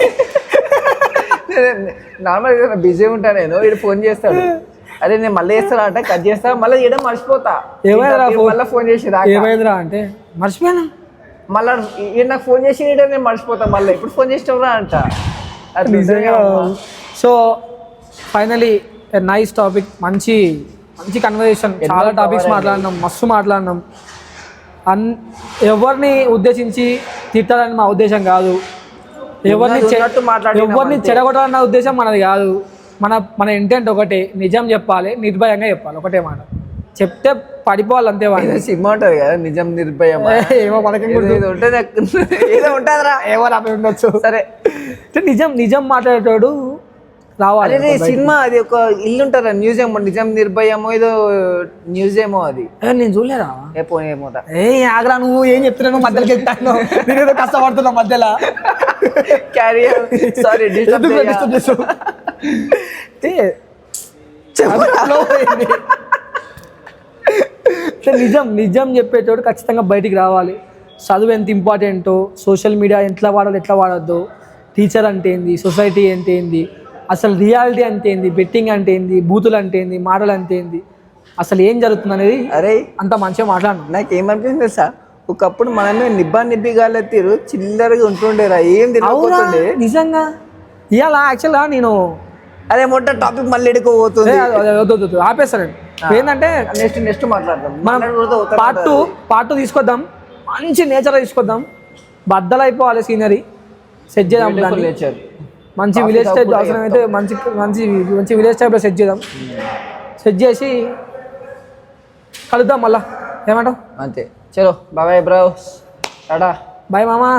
నార్మల్గా బిజీ ఉంటా నేను, వీడు ఫోన్ చేస్తాడు, అరే నేను మళ్ళీ చేస్తాను అంటే కట్ చేస్తా, మళ్ళీ చేయడం మర్చిపోతా. మళ్ళీ ఫోన్ చేసి ఏమైందిరా అంటే మర్చిపోయాను, మళ్ళీ నాకు ఫోన్ చేసి నేను మర్చిపోతా, మళ్ళీ ఇప్పుడు ఫోన్ చేసినవరా అంట. సో ఫైనలీ నైస్ టాపిక్, మంచి మంచి కన్వర్సేషన్, చాలా టాపిక్స్ మాట్లాడినాం, మస్తు మాట్లాడినాం. ఎవరిని ఉద్దేశించి తిట్టాలని మా ఉద్దేశం కాదు, ఎవరిని చెడగొట్టాలన్న ఉద్దేశం మనది కాదు. మన ఇంటెంట్ ఒకటే, నిజం చెప్పాలి, నిర్భయంగా చెప్పాలి, ఒకటే మాట చెప్తే పడిపోవాలి అంతే. సినిమా ఉంటుంది కదా నిజం నిర్భయం, ఏమో మనకి ఏదో ఉంటుందిరా, ఏమో రాబోయి ఉండొచ్చు. సరే, నిజం నిజం మాట్లాడేటోడు రావాలి. సినిమా అది ఒక ఇల్లు ఉంటారా మ్యూజియం, నిజం నిర్భయమో ఏదో మ్యూజియమో, అది నేను చూడలేరా. ఏమో ఆగ్రా, నువ్వు ఏం చెప్తున్నావు మధ్యలోకి వెళ్తాను, నేనేదో కష్టపడుతున్నా మధ్యలో. సారీ నిజం నిజం చెప్పేటోడు ఖచ్చితంగా బయటికి రావాలి. చదువు ఎంత ఇంపార్టెంటో, సోషల్ మీడియా ఎట్లా వాడాలి ఎట్లా వాడద్దు, టీచర్ అంటే ఏంది, సొసైటీ అంటే ఏంది, అసలు రియాలిటీ అంటే ఏంది, బెట్టింగ్ అంటే ఏంది, బూతులు అంటే ఏంది, మాటలు అంటే ఏంది, అసలు ఏం జరుగుతుంది అనేది అరే అంత మంచిగా మాట్లాడు. నాకు ఏమనిపిస్తుంది సార్, ఒకప్పుడు మనమే నిబ్బా తీరు చిల్లరగా ఉంటుండేరా, ఏం తెలియకపోతుండే నిజంగా. ఇవాళ యాక్చువల్గా నేను అదే మొట్ట టాపిక్ మళ్ళీ ఎడుకోబోతుంది, ఆపేస్తానండి. ఏంటంటే నెక్స్ట్ మాట్లాడదాం, పార్ట్ తీసుకొద్దాం, మంచి నేచర్ తీసుకొద్దాం, బద్దలైపోవాలి సీనరీ, సెట్ చేద్దాం, నేచర్ మంచి విలేజ్ టైప్ అవసరం అయితే మంచి మంచి మంచి విలేజ్ టైప్లో సెట్ చేద్దాం, సెట్ చేసి కలుద్దాం మళ్ళా, ఏమంటావు? అంతే. చలో బాయ్ బ్రో, టాటా, బాయ్ మామా.